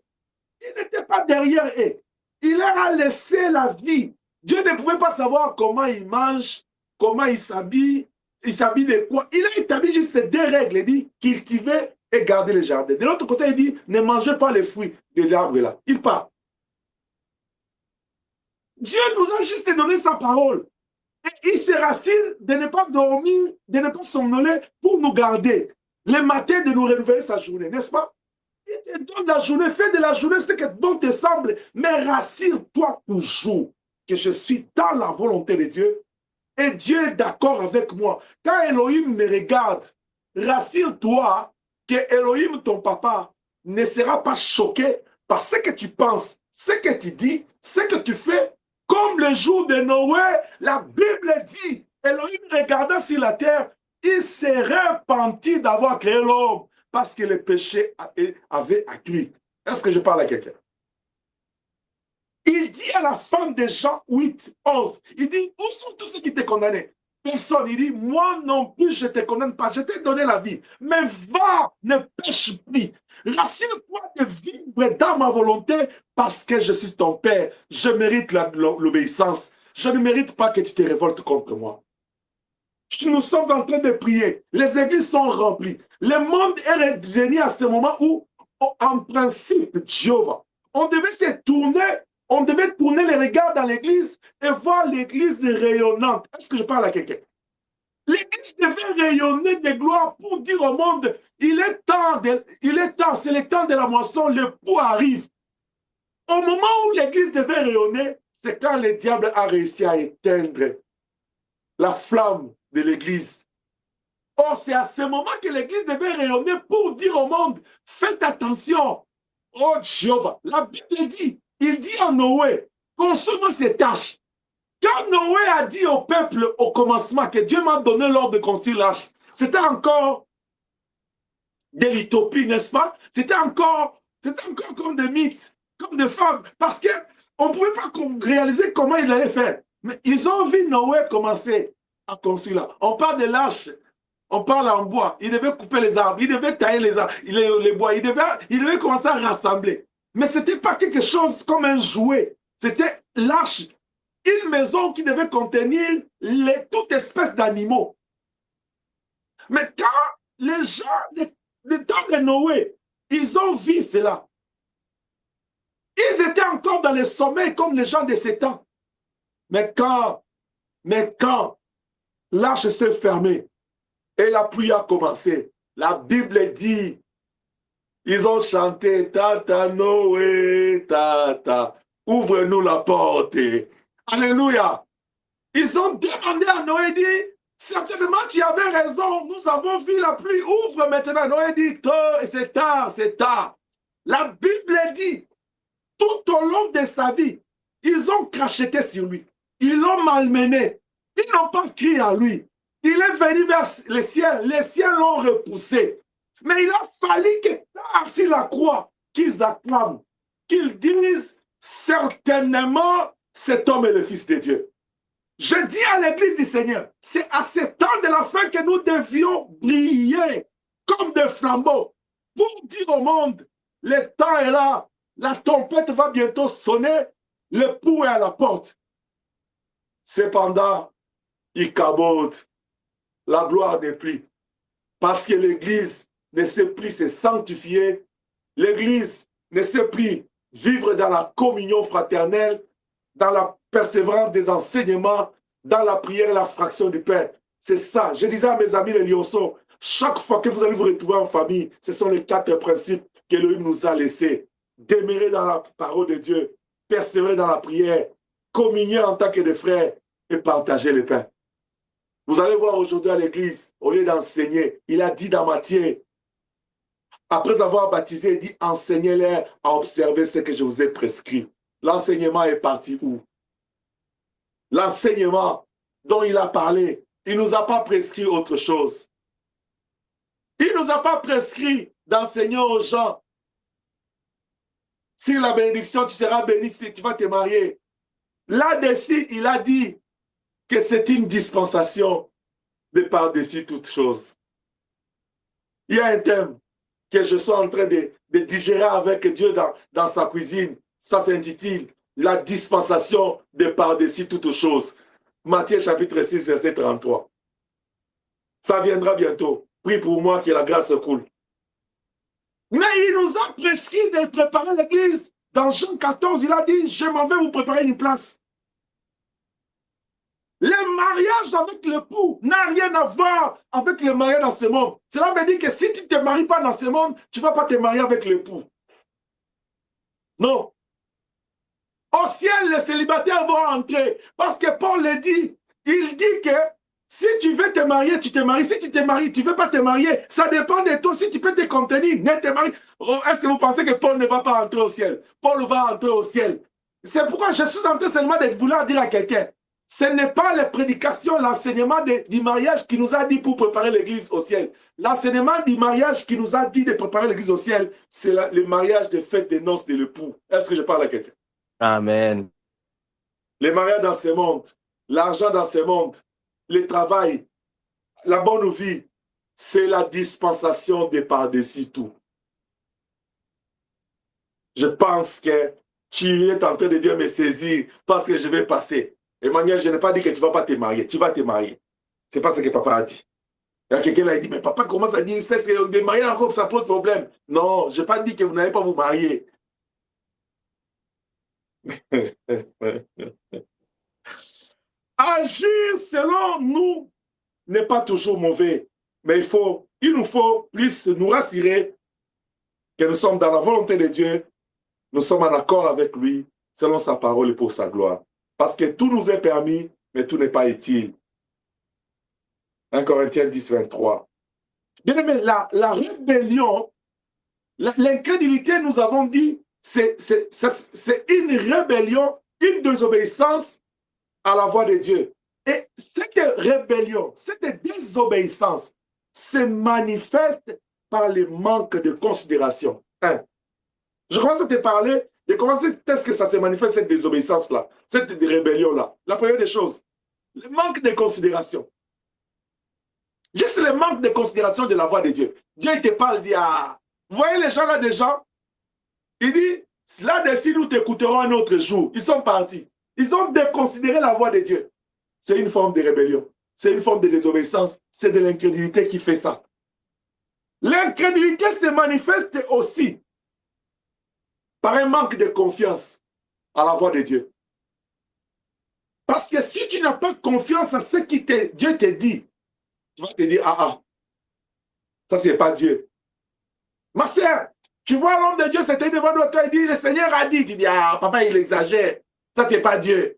Il n'était pas derrière eux. Il leur a laissé la vie. Dieu ne pouvait pas savoir comment il mange, comment il s'habille de quoi. Il a établi juste ces deux règles. Il dit, cultiver et garder les jardins. De l'autre côté, il dit, ne mangez pas les fruits de l'arbre là. Il part. Dieu nous a juste donné sa parole. Et il se rassure de ne pas dormir, de ne pas somnoler pour nous garder. Le matin, de nous renouveler sa journée, n'est-ce pas? Il te donne la journée, fais de la journée ce que bon te semble, mais rassure-toi toujours que je suis dans la volonté de Dieu et Dieu est d'accord avec moi. Quand Elohim me regarde, rassure-toi que Elohim, ton papa, ne sera pas choqué par ce que tu penses, ce que tu dis, ce que tu fais. Comme le jour de Noé, la Bible dit, Elohim regardant sur la terre, il s'est repenti d'avoir créé l'homme parce que le péché avait accru. Est-ce que je parle à quelqu'un? Il dit à la femme de Jean 8, 11, il dit, où sont tous ceux qui t'ont condamné? Personne. Il dit, moi non plus, je ne te condamne pas, je t'ai donné la vie. Mais va, ne pêche plus. Rassure-toi de vivre dans ma volonté parce que je suis ton père. Je mérite l'obéissance. Je ne mérite pas que tu te révoltes contre moi. Nous sommes en train de prier. Les églises sont remplies. Le monde est redevenu à ce moment où, en principe, Jéhovah, on devait se tourner, on devait tourner les regards dans l'église et voir l'église rayonnante. Est-ce que je parle à quelqu'un? L'église devait rayonner de gloire pour dire au monde, il est temps, c'est le temps de la moisson, le pouls arrive. Au moment où l'église devait rayonner, c'est quand le diable a réussi à éteindre la flamme de l'église. Or, c'est à ce moment que l'église devait rayonner pour dire au monde, faites attention. Oh Jéhovah, la Bible dit, il dit à Noé, consomme ses tâches. Quand Noé a dit au peuple au commencement que Dieu m'a donné l'ordre de construire l'arche, c'était encore de l'utopie, n'est-ce pas? C'était encore comme des mythes, comme des fables, parce qu'on ne pouvait pas réaliser comment il allait faire. Mais ils ont vu Noé commencer à construire là. On parle de l'arche, on parle en bois. Il devait couper les arbres, il devait tailler les arbres, les bois, il devait commencer à rassembler. Mais ce n'était pas quelque chose comme un jouet. C'était l'arche, une maison qui devait contenir toute espèce d'animaux. Mais quand les gens, le temps de Noé, ils ont vu cela. Ils étaient encore dans le sommeil comme les gens de ces temps. Mais quand l'arche s'est fermée, Et la pluie a commencé. La Bible dit, ils ont chanté, Tata Noé, Tata, ouvre-nous la porte. Alléluia. Ils ont demandé à Noé, dit, certainement tu avais raison, nous avons vu la pluie, ouvre maintenant. Noé dit, c'est tard, c'est tard. La Bible dit, tout au long de sa vie, ils ont cracheté sur lui. Ils l'ont malmené. Ils n'ont pas crié à lui. Il est venu vers les ciels l'ont repoussé. Mais il a fallu que tard sur la croix, qu'ils acclament, qu'ils disent certainement cet homme est le Fils de Dieu. Je dis à l'église du Seigneur, c'est à ce temps de la fin que nous devions briller comme des flambeaux pour dire au monde, le temps est là, la tempête va bientôt sonner, le pouls est à la porte. Cependant, il cabote, la gloire n'est plus. Parce que l'église ne sait plus se sanctifier, l'église ne sait plus vivre dans la communion fraternelle, dans la persévérance des enseignements, dans la prière et la fraction du pain. C'est ça. Je disais à mes amis les lionceaux, chaque fois que vous allez vous retrouver en famille, ce sont les 4 principes qu'Élohim nous a laissés. Demeurer dans la parole de Dieu, persévérer dans la prière, communier en tant que des frères et partager le pain. Vous allez voir aujourd'hui à l'église, au lieu d'enseigner, il a dit dans Matthieu, après avoir baptisé, il dit enseignez-les à observer ce que je vous ai prescrit. L'enseignement est parti où? L'enseignement dont il a parlé, il ne nous a pas prescrit autre chose. Il ne nous a pas prescrit d'enseigner aux gens. Si la bénédiction, tu seras béni si tu vas te marier. Là-dessus, il a dit que c'est une dispensation de par-dessus toute chose. Il y a un thème que je suis en train de digérer avec Dieu dans sa cuisine. Ça s'intitule la dispensation de par-dessus toute chose. Matthieu chapitre 6, verset 33. Ça viendra bientôt. Prie pour moi que la grâce coule. Mais il nous a prescrit de préparer l'église. Dans Jean 14, il a dit, je m'en vais vous préparer une place. Le mariage avec l'époux n'a rien à voir avec le mariage dans ce monde. Cela veut dire que si tu ne te maries pas dans ce monde, tu ne vas pas te marier avec l'époux. Non. Au ciel, les célibataires vont entrer. Parce que Paul le dit. Il dit que si tu veux te marier, tu te maries. Si tu te maries, tu ne veux pas te marier. Ça dépend de toi. Si tu peux te contenir, ne te marie. Est-ce que vous pensez que Paul ne va pas entrer au ciel? Paul va entrer au ciel. C'est pourquoi je suis en train seulement de vouloir dire à quelqu'un. Ce n'est pas la prédication, l'enseignement du mariage qui nous a dit pour préparer l'église au ciel. L'enseignement du mariage qui nous a dit de préparer l'église au ciel, c'est le mariage de fête des noces de l'époux. Est-ce que je parle à quelqu'un? Amen. Les mariages dans ce monde, l'argent dans ce monde, le travail, la bonne vie, c'est la dispensation de par-dessus tout. Je pense que tu es en train de Dieu me saisir parce que je vais passer. Emmanuel, je n'ai pas dit que tu ne vas pas te marier. Tu vas te marier. Ce n'est pas ce que papa a dit. Il y a quelqu'un qui a dit, mais papa commence à dire, c'est que de marier en couple, ça pose problème. Non, je n'ai pas dit que vous n'allez pas vous marier. Agir selon nous n'est pas toujours mauvais. Mais il nous faut plus nous rassurer que nous sommes dans la volonté de Dieu. Nous sommes en accord avec lui, selon sa parole et pour sa gloire. Parce que tout nous est permis, mais tout n'est pas utile. 1 Corinthiens 10, 23. Bien aimé, la rébellion, l'incrédulité, nous avons dit, c'est une rébellion, une désobéissance à la voix de Dieu. Et cette rébellion, cette désobéissance se manifeste par le manque de considération. Je commence à te parler de comment est-ce que ça se manifeste, cette désobéissance-là, cette rébellion-là. La première des choses, le manque de considération. Juste le manque de considération de la voix de Dieu. Dieu il te parle, il dit, ah, vous voyez les gens là, des gens, il dit, là-dessus, nous t'écouterons un autre jour. Ils sont partis. Ils ont déconsidéré la voix de Dieu. C'est une forme de rébellion. C'est une forme de désobéissance. C'est de l'incrédulité qui fait ça. L'incrédulité se manifeste aussi par un manque de confiance à la voix de Dieu. Parce que si tu n'as pas confiance à ce que Dieu te dit, tu vas te dire, ah, Ça, c'est pas Dieu. Ma sœur, tu vois l'homme de Dieu, c'était devant toi, il dit, le Seigneur a dit, tu dis, ah, papa, il exagère. Ça, c'est pas Dieu.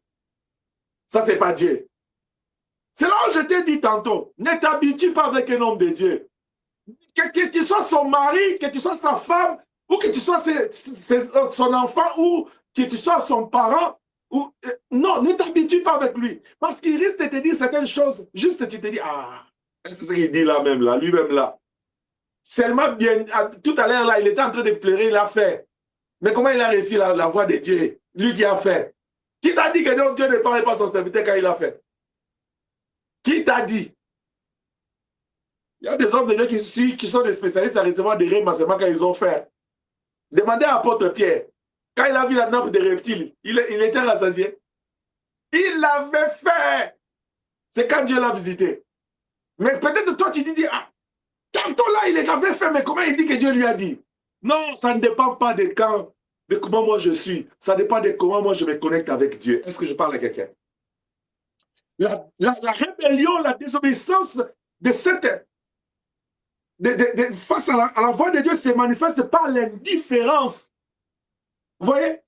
Ça, c'est pas Dieu. C'est là où je t'ai dit tantôt, ne t'habitue pas avec un homme de Dieu. Que tu sois son mari, que tu sois sa femme, ou que tu sois son enfant, ou que tu sois son parent. Non, ne t'habitue pas avec lui. Parce qu'il risque de te dire certaines choses. Juste, tu te dis, ah, c'est ce qu'il dit là même, là, lui-même là. Seulement bien, tout à l'heure là, il était en train de pleurer, il a fait. Mais comment il a réussi la voix de Dieu? Lui qui a fait. Qui t'a dit que Dieu ne parlait pas son serviteur quand il a fait? Qui t'a dit? Il y a des hommes de Dieu qui sont des spécialistes à recevoir des rêves seulement quand ils ont fait. Demandez à l'apôtre Pierre. Quand il a vu la nappe des reptiles, il était rassasié. Il l'avait fait. C'est quand Dieu l'a visité. Mais peut-être toi, tu dis, ah, tantôt là, il l'avait fait, mais comment il dit que Dieu lui a dit? Non, ça ne dépend pas de quand, de comment moi je suis. Ça dépend de comment moi je me connecte avec Dieu. Est-ce que je parle à quelqu'un? La rébellion, la désobéissance de cette... face à la voix de Dieu se manifeste par l'indifférence. Vous voyez?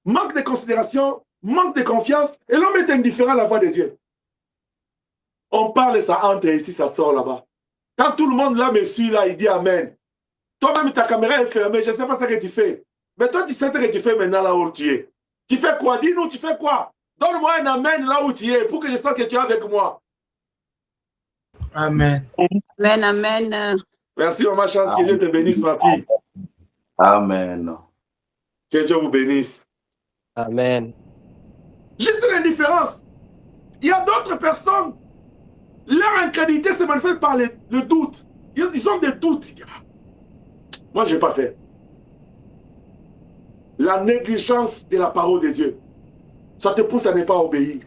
Manque de considération, manque de confiance, et l'homme est indifférent à la voix de Dieu. On parle, ça entre ici, ça sort là-bas. Quand tout le monde là me suit, là, il dit Amen. Toi-même, ta caméra est fermée, je ne sais pas ce que tu fais. Mais toi, tu sais ce que tu fais maintenant là où tu es. Tu fais quoi? Dis-nous, tu fais quoi? Donne-moi un Amen là où tu es, pour que je sache que tu es avec moi. Amen. Amen, amen. Merci, maman Chance, que Dieu te bénisse, ma fille. Amen. Que Dieu vous bénisse. Amen. Juste l'indifférence. Il y a d'autres personnes, leur incrédulité se manifeste par le doute. Ils ont des doutes. Moi, je n'ai pas fait. La négligence de la parole de Dieu, ça te pousse à ne pas obéir.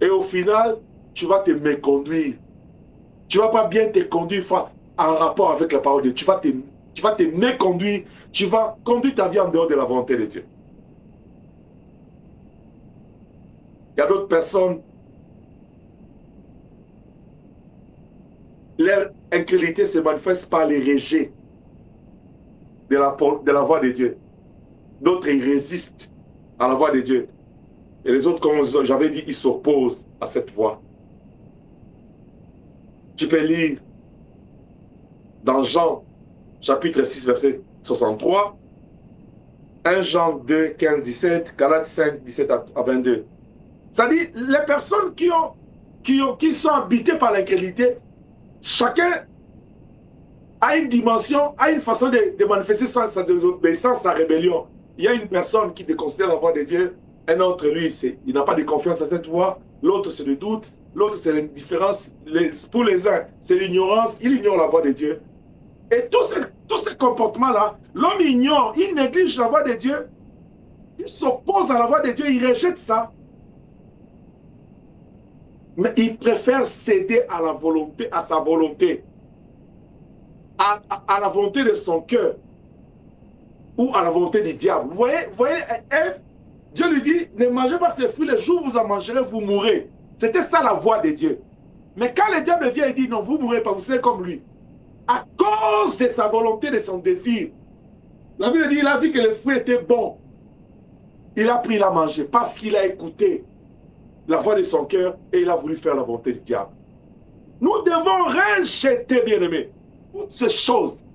Et au final, tu vas te méconduire. Tu ne vas pas bien te conduire en rapport avec la parole de Dieu. Tu vas te méconduire. Tu vas conduire ta vie en dehors de la volonté de Dieu. Il y a d'autres personnes, leur incrédulité se manifeste par les rejets de la voix de Dieu. D'autres, ils résistent à la voix de Dieu. Et les autres, comme j'avais dit, ils s'opposent à cette voix. Tu peux lire dans Jean, chapitre 6, verset 63, 1 Jean 2, 15, 17, Galates 5, 17 à 22. C'est-à-dire, les personnes qui sont habitées par l'incrédulité, chacun a une dimension, a une façon de manifester sa désobéissance, sa rébellion. Il y a une personne qui déconsidère la voix de Dieu, un autre, lui, il n'a pas de confiance à cette voix, l'autre, c'est le doute, l'autre, c'est l'indifférence. Pour les uns, c'est l'ignorance, il ignore la voix de Dieu. Et tous ces comportements-là, l'homme ignore, il néglige la voix de Dieu, il s'oppose à la voix de Dieu, il rejette ça. Mais il préfère céder à la volonté, à sa volonté, à la volonté de son cœur, ou à la volonté du diable. Vous voyez, Ève, Dieu lui dit, ne mangez pas ces fruits, le jour où vous en mangerez, vous mourrez. C'était ça la voix de Dieu. Mais quand le diable vient et dit, non, vous ne mourrez pas, vous serez comme lui. À cause de sa volonté, de son désir, la Bible dit, il a vu que le fruit était bon. Il a pris, il a mangé, parce qu'il a écouté la voix de son cœur et il a voulu faire la volonté du diable. Nous devons rejeter, bien-aimés, toutes ces choses.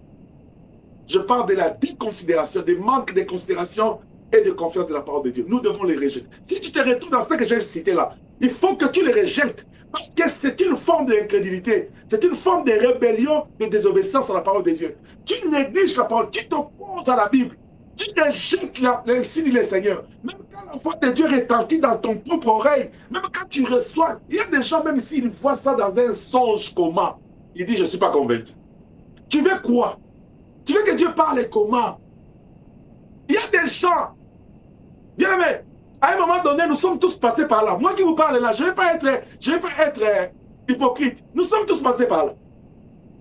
Je parle de la déconsidération, du manque de considération et de confiance de la parole de Dieu. Nous devons les rejeter. Si tu te retrouves dans ce que j'ai cité là, il faut que tu les rejettes parce que c'est une forme d'incrédulité, c'est une forme de rébellion, de désobéissance à la parole de Dieu. Tu négliges la parole, tu t'opposes à la Bible, tu rejettes le signe du Seigneur. Même quand la voix de Dieu retentit dans ton propre oreille, même quand tu reçois, il y a des gens, même s'ils voient ça dans un songe coma, ils disent, je ne suis pas convaincu. Tu veux quoi? Tu veux que Dieu parle comment? Il y a des gens, bien aimé, à un moment donné, nous sommes tous passés par là. Moi qui vous parle là, je ne vais pas être hypocrite. Nous sommes tous passés par là.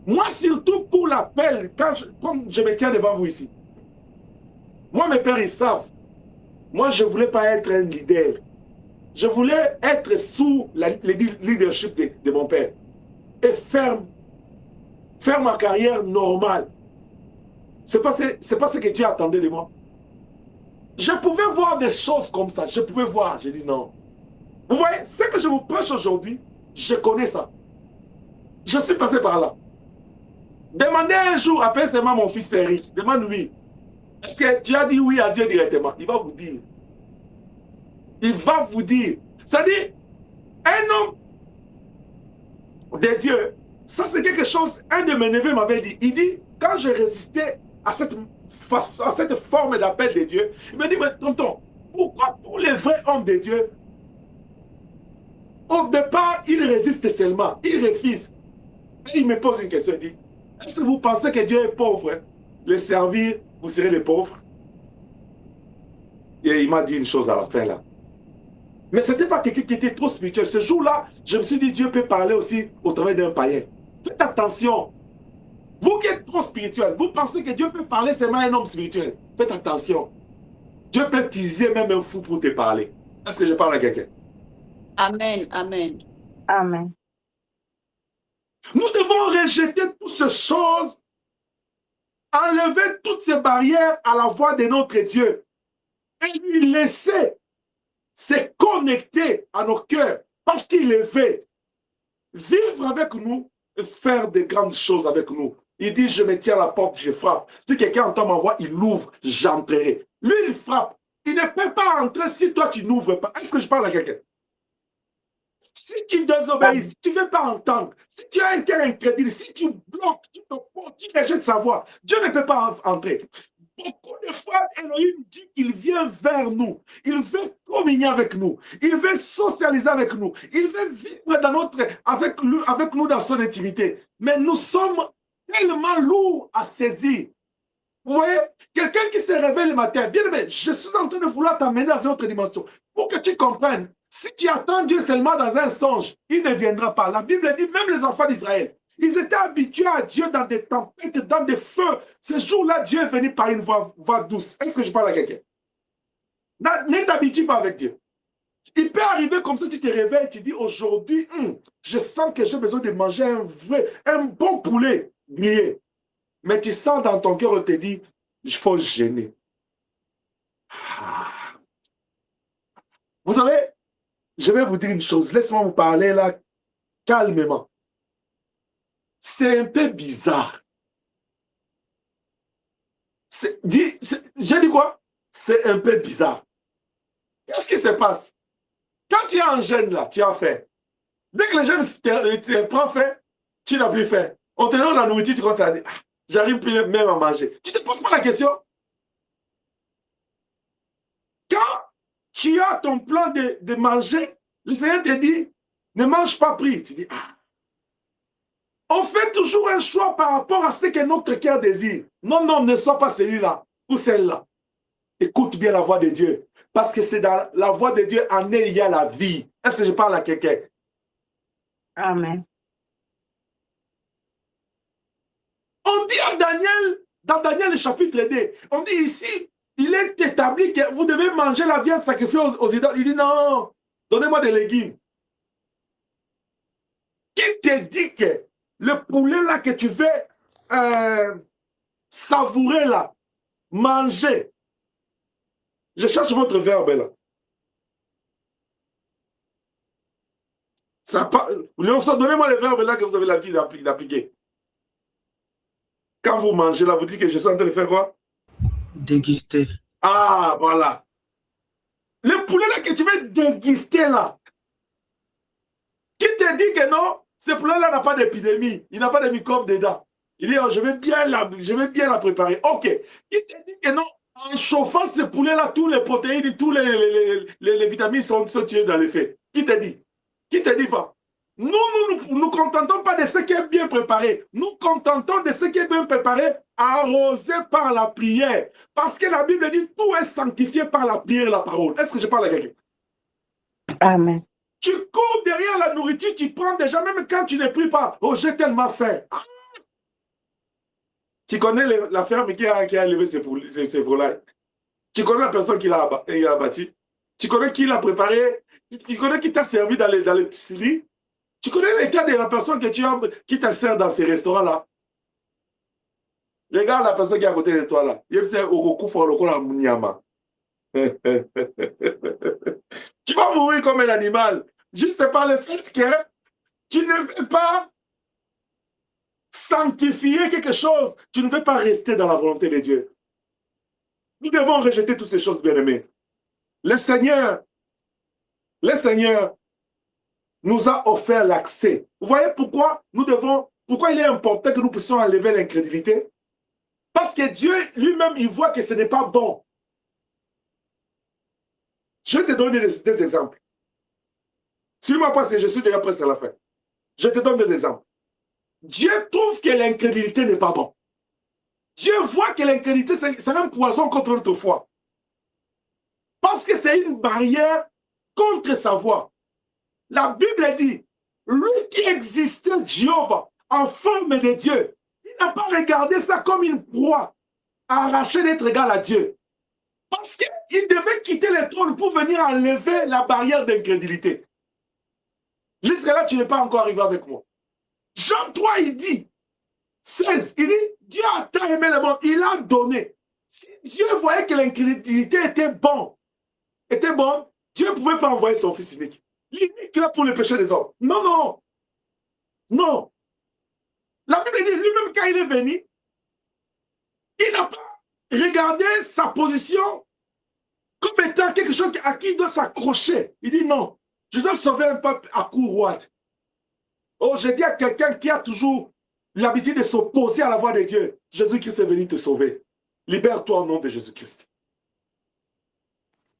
Moi, surtout pour l'appel, comme je me tiens devant vous ici. Moi, mes pères, ils savent. Moi, je ne voulais pas être un leader. Je voulais être sous le leadership de mon père. et faire ma carrière normale. C'est pas ce que Dieu attendait de moi. Je pouvais voir des choses comme ça. Je pouvais voir. J'ai dit non. Vous voyez, ce que je vous prêche aujourd'hui, je connais ça. Je suis passé par là. Demandez un jour, appelle seulement mon fils Eric. Demande-lui. Est-ce que tu as dit oui à Dieu directement? Il va vous dire. Il va vous dire. C'est-à-dire, un homme de Dieu, ça c'est quelque chose, un de mes neveux m'avait dit. Il dit, quand je résistais à cette forme d'appel de Dieu, il me dit, mais tonton, pourquoi tous les vrais hommes de Dieu, au départ, ils résistent seulement, ils refusent. Et il me pose une question, il dit, est-ce que vous pensez que Dieu est pauvre? Le servir, vous serez des pauvres? Et il m'a dit une chose à la fin là. Mais ce n'était pas quelqu'un qui était trop spirituel. Ce jour-là, je me suis dit, Dieu peut parler aussi au travers d'un païen. Faites attention. Vous qui êtes trop spirituel, vous pensez que Dieu peut parler seulement à un homme spirituel. Faites attention. Dieu peut utiliser même un fou pour te parler. Est-ce que je parle à quelqu'un? Amen, amen. Amen. Nous devons rejeter toutes ces choses, enlever toutes ces barrières à la voix de notre Dieu et lui laisser se connecter à nos cœurs parce qu'il est fait. Vivre avec nous et faire de grandes choses avec nous. Il dit, je me tiens à la porte, je frappe. Si quelqu'un entend ma voix, il ouvre, j'entrerai. Lui, il frappe. Il ne peut pas entrer si toi, tu n'ouvres pas. Est-ce que je parle à quelqu'un? Si tu désobéis, si tu ne veux pas entendre, si tu as un cœur incrédule, si tu bloques, tu t'opposes, tu rejettes sa voix, Dieu ne peut pas entrer. Beaucoup de fois, Elohim dit qu'il vient vers nous. Il veut communier avec nous. Il veut socialiser avec nous. Il veut vivre avec nous dans son intimité. Mais nous sommes tellement lourds à saisir. Vous voyez, quelqu'un qui se réveille le matin, bien aimé, je suis en train de vouloir t'amener dans une autre dimension. Pour que tu comprennes, si tu attends Dieu seulement dans un songe, il ne viendra pas. La Bible dit, même les enfants d'Israël, ils étaient habitués à Dieu dans des tempêtes, dans des feux. Ce jour-là, Dieu est venu par une voix douce. Est-ce que je parle à quelqu'un? Ne t'habitue pas avec Dieu. Il peut arriver comme ça, tu te réveilles, tu dis aujourd'hui, je sens que j'ai besoin de manger un bon poulet grillé. Mais tu sens dans ton cœur, on te dit, il faut gêner. Vous savez, je vais vous dire une chose, laisse-moi vous parler là calmement. C'est un peu bizarre. J'ai dit quoi? C'est un peu bizarre. Qu'est-ce qui se passe? Quand tu es en jeûne là, tu as faim. Dès que le jeûne te prend faim, tu n'as plus faim. On te donne la nourriture, tu commences à dire, j'arrive plus même à manger. Tu ne te poses pas la question? Quand tu as ton plan de manger, le Seigneur te dit, ne mange pas pris. Tu dis, on fait toujours un choix par rapport à ce que notre cœur désire. Non, non, ne sois pas celui-là ou celle-là. Écoute bien la voix de Dieu. Parce que c'est dans la voix de Dieu, en elle, il y a la vie. Est-ce que je parle à quelqu'un? Amen. On dit à Daniel, dans Daniel le chapitre 2, on dit ici, il est établi que vous devez manger la viande sacrifiée aux idoles. Il dit non, donnez-moi des légumes. Qui te dit que le poulet là que tu veux savourer là, manger? Je cherche votre verbe là. Donnez-moi le verbe là que vous avez l'habitude d'appliquer. Quand vous mangez là, vous dites que je suis en train de faire quoi? Déguster. Ah, voilà. Le poulet là que tu veux déguster là, qui te dit que non, ce poulet là n'a pas d'épidémie, il n'a pas de microbes dedans. Il dit, oh, je vais bien la préparer. Ok. Qui te dit que non, en chauffant ce poulet là, tous les protéines, tous les vitamines sont tuées dans les faits. Qui te dit? Qui te dit pas? Nous contentons pas de ce qui est bien préparé. Nous contentons de ce qui est bien préparé, arrosé par la prière. Parce que la Bible dit tout est sanctifié par la prière et la parole. Est-ce que je parle à quelqu'un? Amen. Tu cours derrière la nourriture, tu prends déjà, même quand tu ne pries pas. Oh, j'ai tellement faim. Tu connais la ferme qui a élevé ces volailles. Tu connais la personne qui l'a abattu. Tu connais qui l'a préparé. Tu connais qui t'a servi dans l'épicerie. Tu connais les cas de la personne qui te sert dans ces restaurants-là? Regarde la personne qui est à côté de toi là. Il sait au Tu vas mourir comme un animal. Juste par le fait que tu ne veux pas sanctifier quelque chose. Tu ne veux pas rester dans la volonté de Dieu. Nous devons rejeter toutes ces choses, bien-aimés. Le Seigneur nous a offert l'accès. Vous voyez pourquoi pourquoi il est important que nous puissions enlever l'incrédulité? Parce que Dieu lui-même, il voit que ce n'est pas bon. Je vais te donner des exemples. Suis-moi parce que je suis déjà presque à la fin. Je te donne des exemples. Dieu trouve que l'incrédulité n'est pas bon. Dieu voit que l'incrédulité, c'est un poison contre notre foi. Parce que c'est une barrière contre sa voix. La Bible dit, lui qui existait, Jéhovah, en forme de Dieu, il n'a pas regardé ça comme une proie arrachée d'être égal à Dieu. Parce qu'il devait quitter le trône pour venir enlever la barrière d'incrédulité. Jusqu'à là, tu n'es pas encore arrivé avec moi. Jean 3, il dit, 16, il dit, Dieu a tant aimé le monde, il a donné. Si Dieu voyait que l'incrédulité était bonne, Dieu ne pouvait pas envoyer son fils unique. L'unique là pour le péché des hommes. Non, non. Non. La Bible dit, lui-même quand il est venu, il n'a pas regardé sa position comme étant quelque chose à qui il doit s'accrocher. Il dit non, je dois sauver un peuple à coup roide. Oh, je dis à quelqu'un qui a toujours l'habitude de s'opposer à la voix de Dieu, Jésus-Christ est venu te sauver. Libère-toi au nom de Jésus-Christ.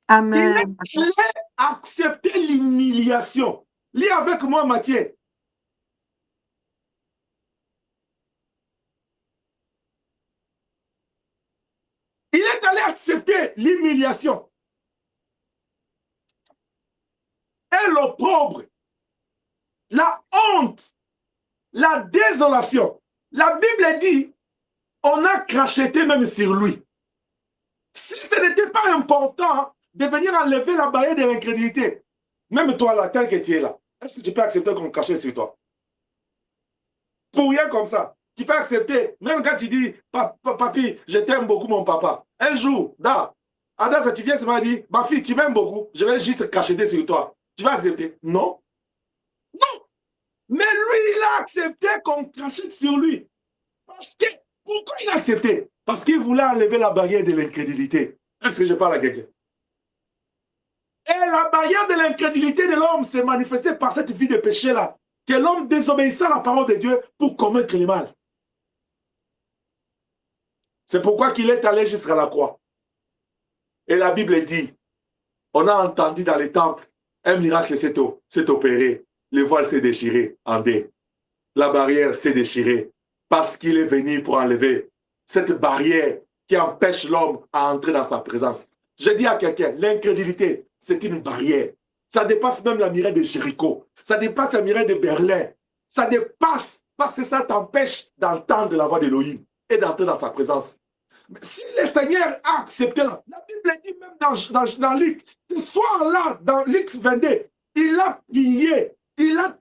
Amen. Il a accepté l'humiliation. Lis avec moi, Matthieu. Il est allé accepter l'humiliation et l'opprobre, la honte, la désolation. La Bible dit, on a cracheté même sur lui. Si ce n'était pas important de venir enlever la barrière de l'incrédulité, même toi là, tel que tu es là, est-ce que tu peux accepter qu'on crachait sur toi? Pour rien comme ça. Tu peux accepter, même quand tu dis, papi, je t'aime beaucoup mon papa. Un jour, Ada, tu viens, m'a dit, ma fille, tu m'aimes beaucoup, je vais juste cracher sur toi. Tu vas accepter? Non. Non. Mais lui, il a accepté qu'on crachette sur lui. Parce que, pourquoi il a accepté? Parce qu'il voulait enlever la barrière de l'incrédulité. Est-ce que je parle à quelqu'un? Et la barrière de l'incrédulité de l'homme s'est manifestée par cette vie de péché-là, que l'homme désobéissait à la parole de Dieu pour commettre le mal. C'est pourquoi qu'il est allé jusqu'à la croix. Et la Bible dit, on a entendu dans les temples, un miracle s'est opéré. Le voile s'est déchiré en deux. La barrière s'est déchirée parce qu'il est venu pour enlever cette barrière qui empêche l'homme à entrer dans sa présence. Je dis à quelqu'un, l'incrédulité, c'est une barrière. Ça dépasse même la muraille de Jéricho. Ça dépasse la muraille de Berlin. Ça dépasse parce que ça t'empêche d'entendre la voix d'Élohim et d'entrer dans sa présence. Mais si le Seigneur a accepté la Bible dit même dans Luc, ce soir-là, dans Luc 22, il a prié, il a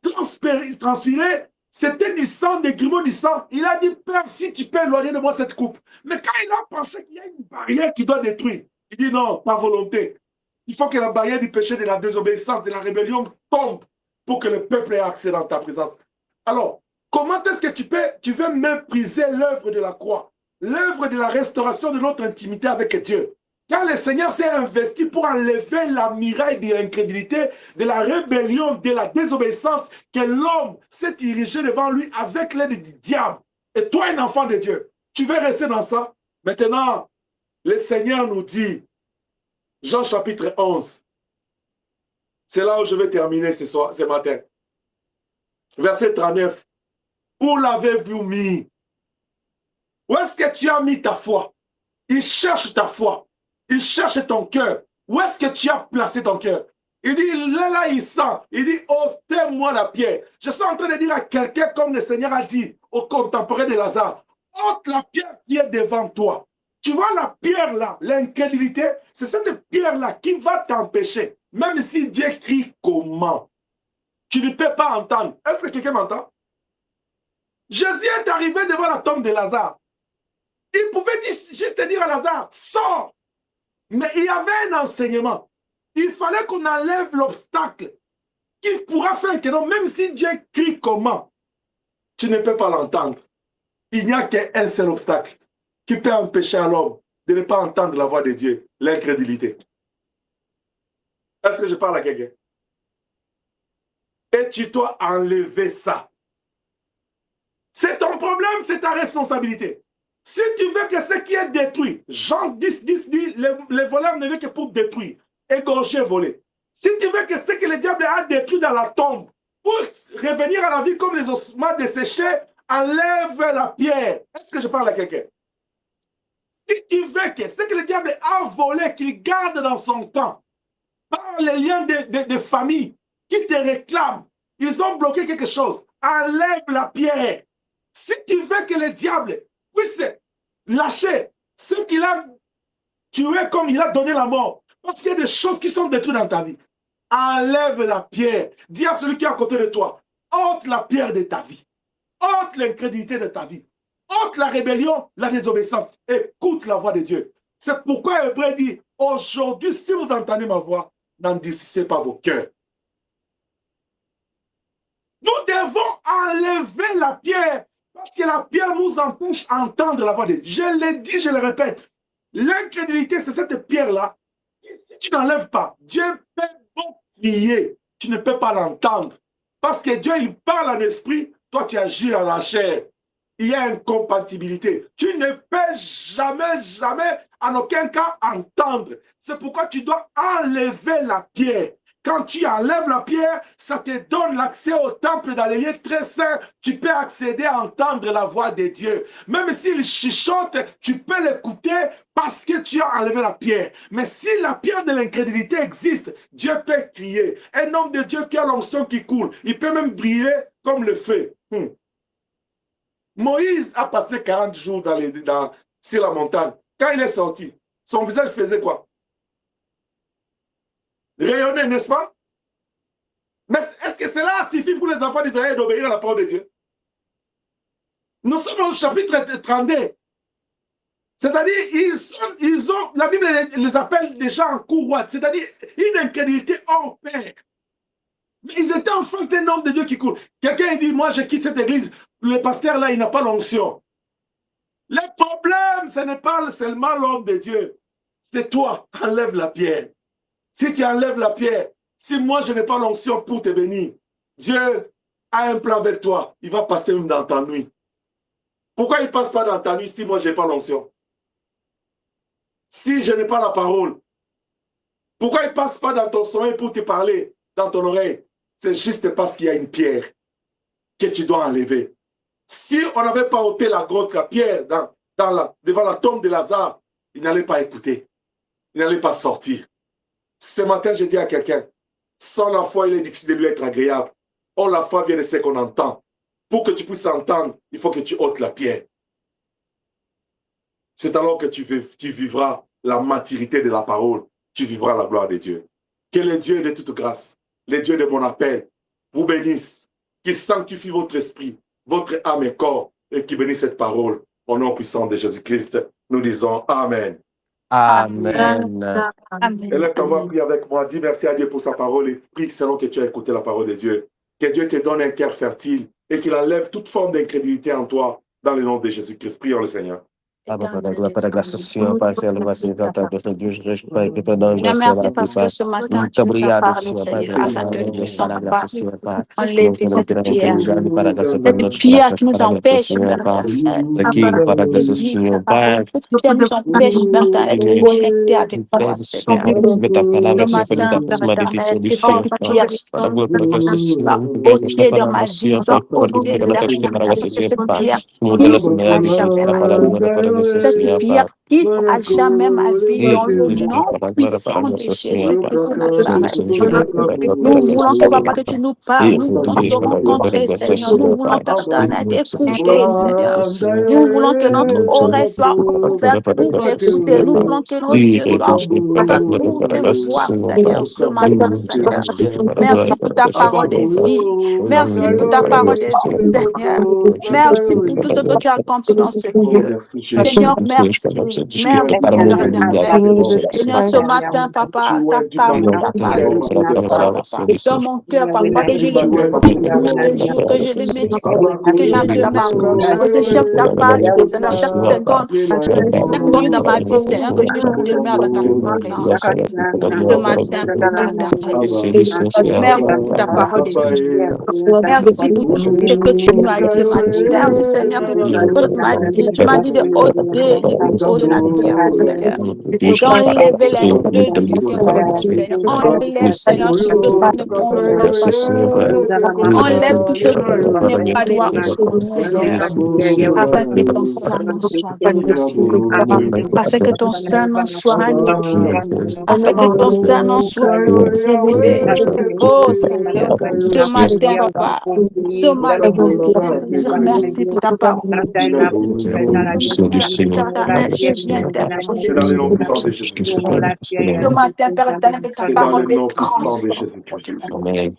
transpiré, c'était du sang, des grumeaux du sang. Il a dit, Père, si tu peux éloigner de moi cette coupe. Mais quand il a pensé qu'il y a une barrière qui doit détruire, il dit non, pas volonté. Il faut que la barrière du péché, de la désobéissance, de la rébellion tombe pour que le peuple ait accès dans ta présence. Alors, comment est-ce que tu veux mépriser l'œuvre de la croix, l'œuvre de la restauration de notre intimité avec Dieu? Quand le Seigneur s'est investi pour enlever la muraille de l'incrédulité, de la rébellion, de la désobéissance, que l'homme s'est dirigé devant lui avec l'aide du diable. Et toi, un enfant de Dieu, tu veux rester dans ça? Maintenant, le Seigneur nous dit, Jean chapitre 11, c'est là où je vais terminer ce matin. Verset 39. Où l'avez-vous mis? Où est-ce que tu as mis ta foi? Il cherche ta foi. Il cherche ton cœur. Où est-ce que tu as placé ton cœur? Il dit, là, il sent. Il dit, ôtez-moi la pierre. Je suis en train de dire à quelqu'un, comme le Seigneur a dit au contemporain de Lazare, ôte la pierre qui est devant toi. Tu vois la pierre là, l'incrédulité, c'est cette pierre là qui va t'empêcher. Même si Dieu crie comment, tu ne peux pas entendre. Est-ce que quelqu'un m'entend? Jésus est arrivé devant la tombe de Lazare. Il pouvait juste dire à Lazare, sors. Mais il y avait un enseignement. Il fallait qu'on enlève l'obstacle qui pourra faire que non, même si Dieu crie comment, tu ne peux pas l'entendre. Il n'y a qu'un seul obstacle qui peut empêcher à l'homme de ne pas entendre la voix de Dieu, l'incrédulité. Est-ce que je parle à quelqu'un? Et tu dois enlever ça. C'est ton problème, c'est ta responsabilité. Si tu veux que ce qui est détruit, Jean 10 dit, les voleurs ne viennent que pour détruire, égorger, voler. Si tu veux que ce que le diable a détruit dans la tombe, pour revenir à la vie comme les ossements desséchés, enlève la pierre. Est-ce que je parle à quelqu'un? Si tu veux que ce que le diable a volé, qu'il garde dans son temps, par les liens de famille qui te réclament, ils ont bloqué quelque chose, enlève la pierre. Si tu veux que le diable puisse lâcher ce qu'il a tué comme il a donné la mort, parce qu'il y a des choses qui sont détruites dans ta vie, enlève la pierre. Dis à celui qui est à côté de toi, ôte la pierre de ta vie, ôte l'incrédulité de ta vie, ôte la rébellion, la désobéissance, écoute la voix de Dieu. C'est pourquoi Hébreu dit, aujourd'hui, si vous entendez ma voix, n'endurcissez pas vos cœurs. Nous devons enlever la pierre, parce que la pierre nous empêche d'entendre la voix de Dieu. Je l'ai dit, je le répète. L'incrédulité, c'est cette pierre-là. Si tu n'enlèves pas, Dieu peut bon crier. Tu ne peux pas l'entendre. Parce que Dieu, il parle en esprit, toi tu agis en la chair. Il y a une compatibilité. Tu ne peux jamais, en aucun cas, entendre. C'est pourquoi tu dois enlever la pierre. Quand tu enlèves la pierre, ça te donne l'accès au temple dans les lieux très saints. Tu peux accéder à entendre la voix de Dieu. Même s'il chuchote, tu peux l'écouter parce que tu as enlevé la pierre. Mais si la pierre de l'incrédulité existe, Dieu peut crier. Un homme de Dieu qui a l'onction qui coule, il peut même briller comme le feu. Moïse a passé 40 jours sur la montagne. Quand il est sorti, son visage faisait quoi? Rayonner, n'est-ce pas? Mais est-ce que cela suffit pour les enfants d'Israël d'obéir à la parole de Dieu? Nous sommes au chapitre 32. C'est-à-dire, la Bible les appelle déjà en courroie, c'est-à-dire une incrédulité hors pair. Mais ils étaient en face d'un homme de Dieu qui coule. Quelqu'un dit, moi je quitte cette église, le pasteur là, il n'a pas l'onction. Le problème, ce n'est pas seulement l'homme de Dieu. C'est toi, enlève la pierre. Si tu enlèves la pierre, si moi je n'ai pas l'onction pour te bénir, Dieu a un plan avec toi. Il va passer même dans ta nuit. Pourquoi il ne passe pas dans ta nuit si moi je n'ai pas l'onction? Si je n'ai pas la parole, pourquoi il ne passe pas dans ton sommeil pour te parler dans ton oreille? C'est juste parce qu'il y a une pierre que tu dois enlever. Si on n'avait pas ôté la grotte, la pierre devant la tombe de Lazare, il n'allait pas écouter. Il n'allait pas sortir. Ce matin, je dis à quelqu'un, sans la foi, il est difficile de lui être agréable. Or, la foi vient de ce qu'on entend. Pour que tu puisses entendre, il faut que tu ôtes la pierre. C'est alors que tu vivras la maturité de la parole. Tu vivras la gloire de Dieu. Que le Dieu de toute grâce, le Dieu de mon appel, vous bénisse, qu'il sanctifie votre esprit, votre âme et corps, et qui bénisse cette parole. Au nom puissant de Jésus-Christ, nous disons Amen. Amen. Et là, on va prier avec moi. Dis merci à Dieu pour sa parole et prie selon que tu as écouté la parole de Dieu. Que Dieu te donne un cœur fertile et qu'il enlève toute forme d'incrédulité en toi dans le nom de Jésus-Christ. Prions le Seigneur. Par la grâce du Seigneur, Père, c'est le Seigneur, Dieu, je prie que te donne Merci parce que ce matin, tu nous as parlé, Seigneur, afin que nous puissions enlever cette pierre. Cette pierre qui nous empêche, cette pierre nous empêche d'être connectés avec toi, Seigneur. Ce matin, ôter dans ma vie, ôter de la cette pierre. Cette pierre quitte à jamais ma vie dans le nom puissant de Jésus-Christ de Nazareth. Nous voulons que, Papa, que tu nous parles. Nous voulons te rencontrer, Seigneur. Nous voulons, Père éternel, t'écouter, Seigneur. Nous voulons que notre oreille soit ouverte pour t'écouter. Nous voulons que nos yeux soient ouverts pour te voir, Seigneur, ce matin, Seigneur. Merci pour ta parole de vie. Merci pour ta parole de vie, Seigneur. Merci pour tout ce que tu as accompli dans ce lieu. Seigneur, merci. Merci, Père éternel. Seigneur, ce matin, Papa, ta parole, Papa, dans mon cœur, Papa, que je le médite tous les jours, que je le médite, que je le demande, que ce chaque page, chaque seconde, dans ma vie, Seigneur, que je demeure dans ta présence. Ce matin, Papa éternel, merci pour ta parole de vie. Merci pour tout ce que tu nous as dit ce matin. Merci, Seigneur, pour tout ce que tu m'as dit. Tu m'as dit de ôter les eaux de la pierre, Seigneur. D'enlever les deux du cœur, Seigneur. Enlève, Seigneur, tout ce qui ne convient pas. Enlève tout ce qui n'est pas droit, Seigneur. Afin que ton sang soit glorifié. Afin que ton sang soit magnifié. Afin que ton sang soit élevé. Oh, Seigneur, ce matin, Papa, ce matin, je te remercie pour ta parole. Ce matin, Père éternel, que ta parole est transformée.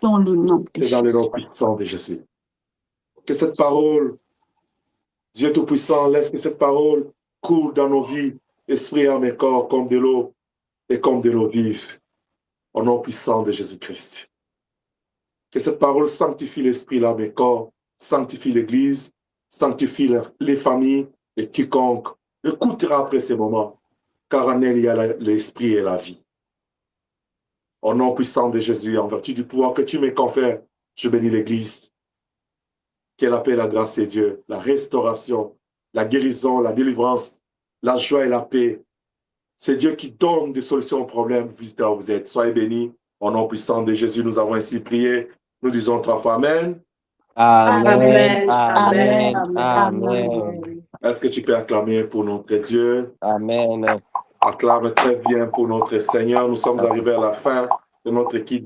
Dans le nom de C'est dans le nom puissant de Jésus. Que cette parole, Dieu Tout-Puissant, laisse que cette parole coule dans nos vies, esprit, âme et corps, comme de l'eau et comme de l'eau vive. Au nom puissant de Jésus-Christ. Que cette parole sanctifie l'esprit, l'âme et corps, sanctifie l'Église, sanctifie les familles et quiconque écoutera après ces moments, car en elle il y a l'esprit et la vie. Au nom puissant de Jésus, en vertu du pouvoir que tu me confères, je bénis l'Église. Qu'elle la paix, la grâce et Dieu, la restauration, la guérison, la délivrance, la joie et la paix. C'est Dieu qui donne des solutions aux problèmes. Visitez où vous êtes. Soyez bénis. Au nom puissant de Jésus, nous avons ainsi prié. Nous disons 3 fois Amen. Amen. Amen. Amen. Est-ce que tu peux acclamer pour notre Dieu? Amen. Acclame très bien pour notre Seigneur. Nous sommes arrivés à la fin de notre équipe.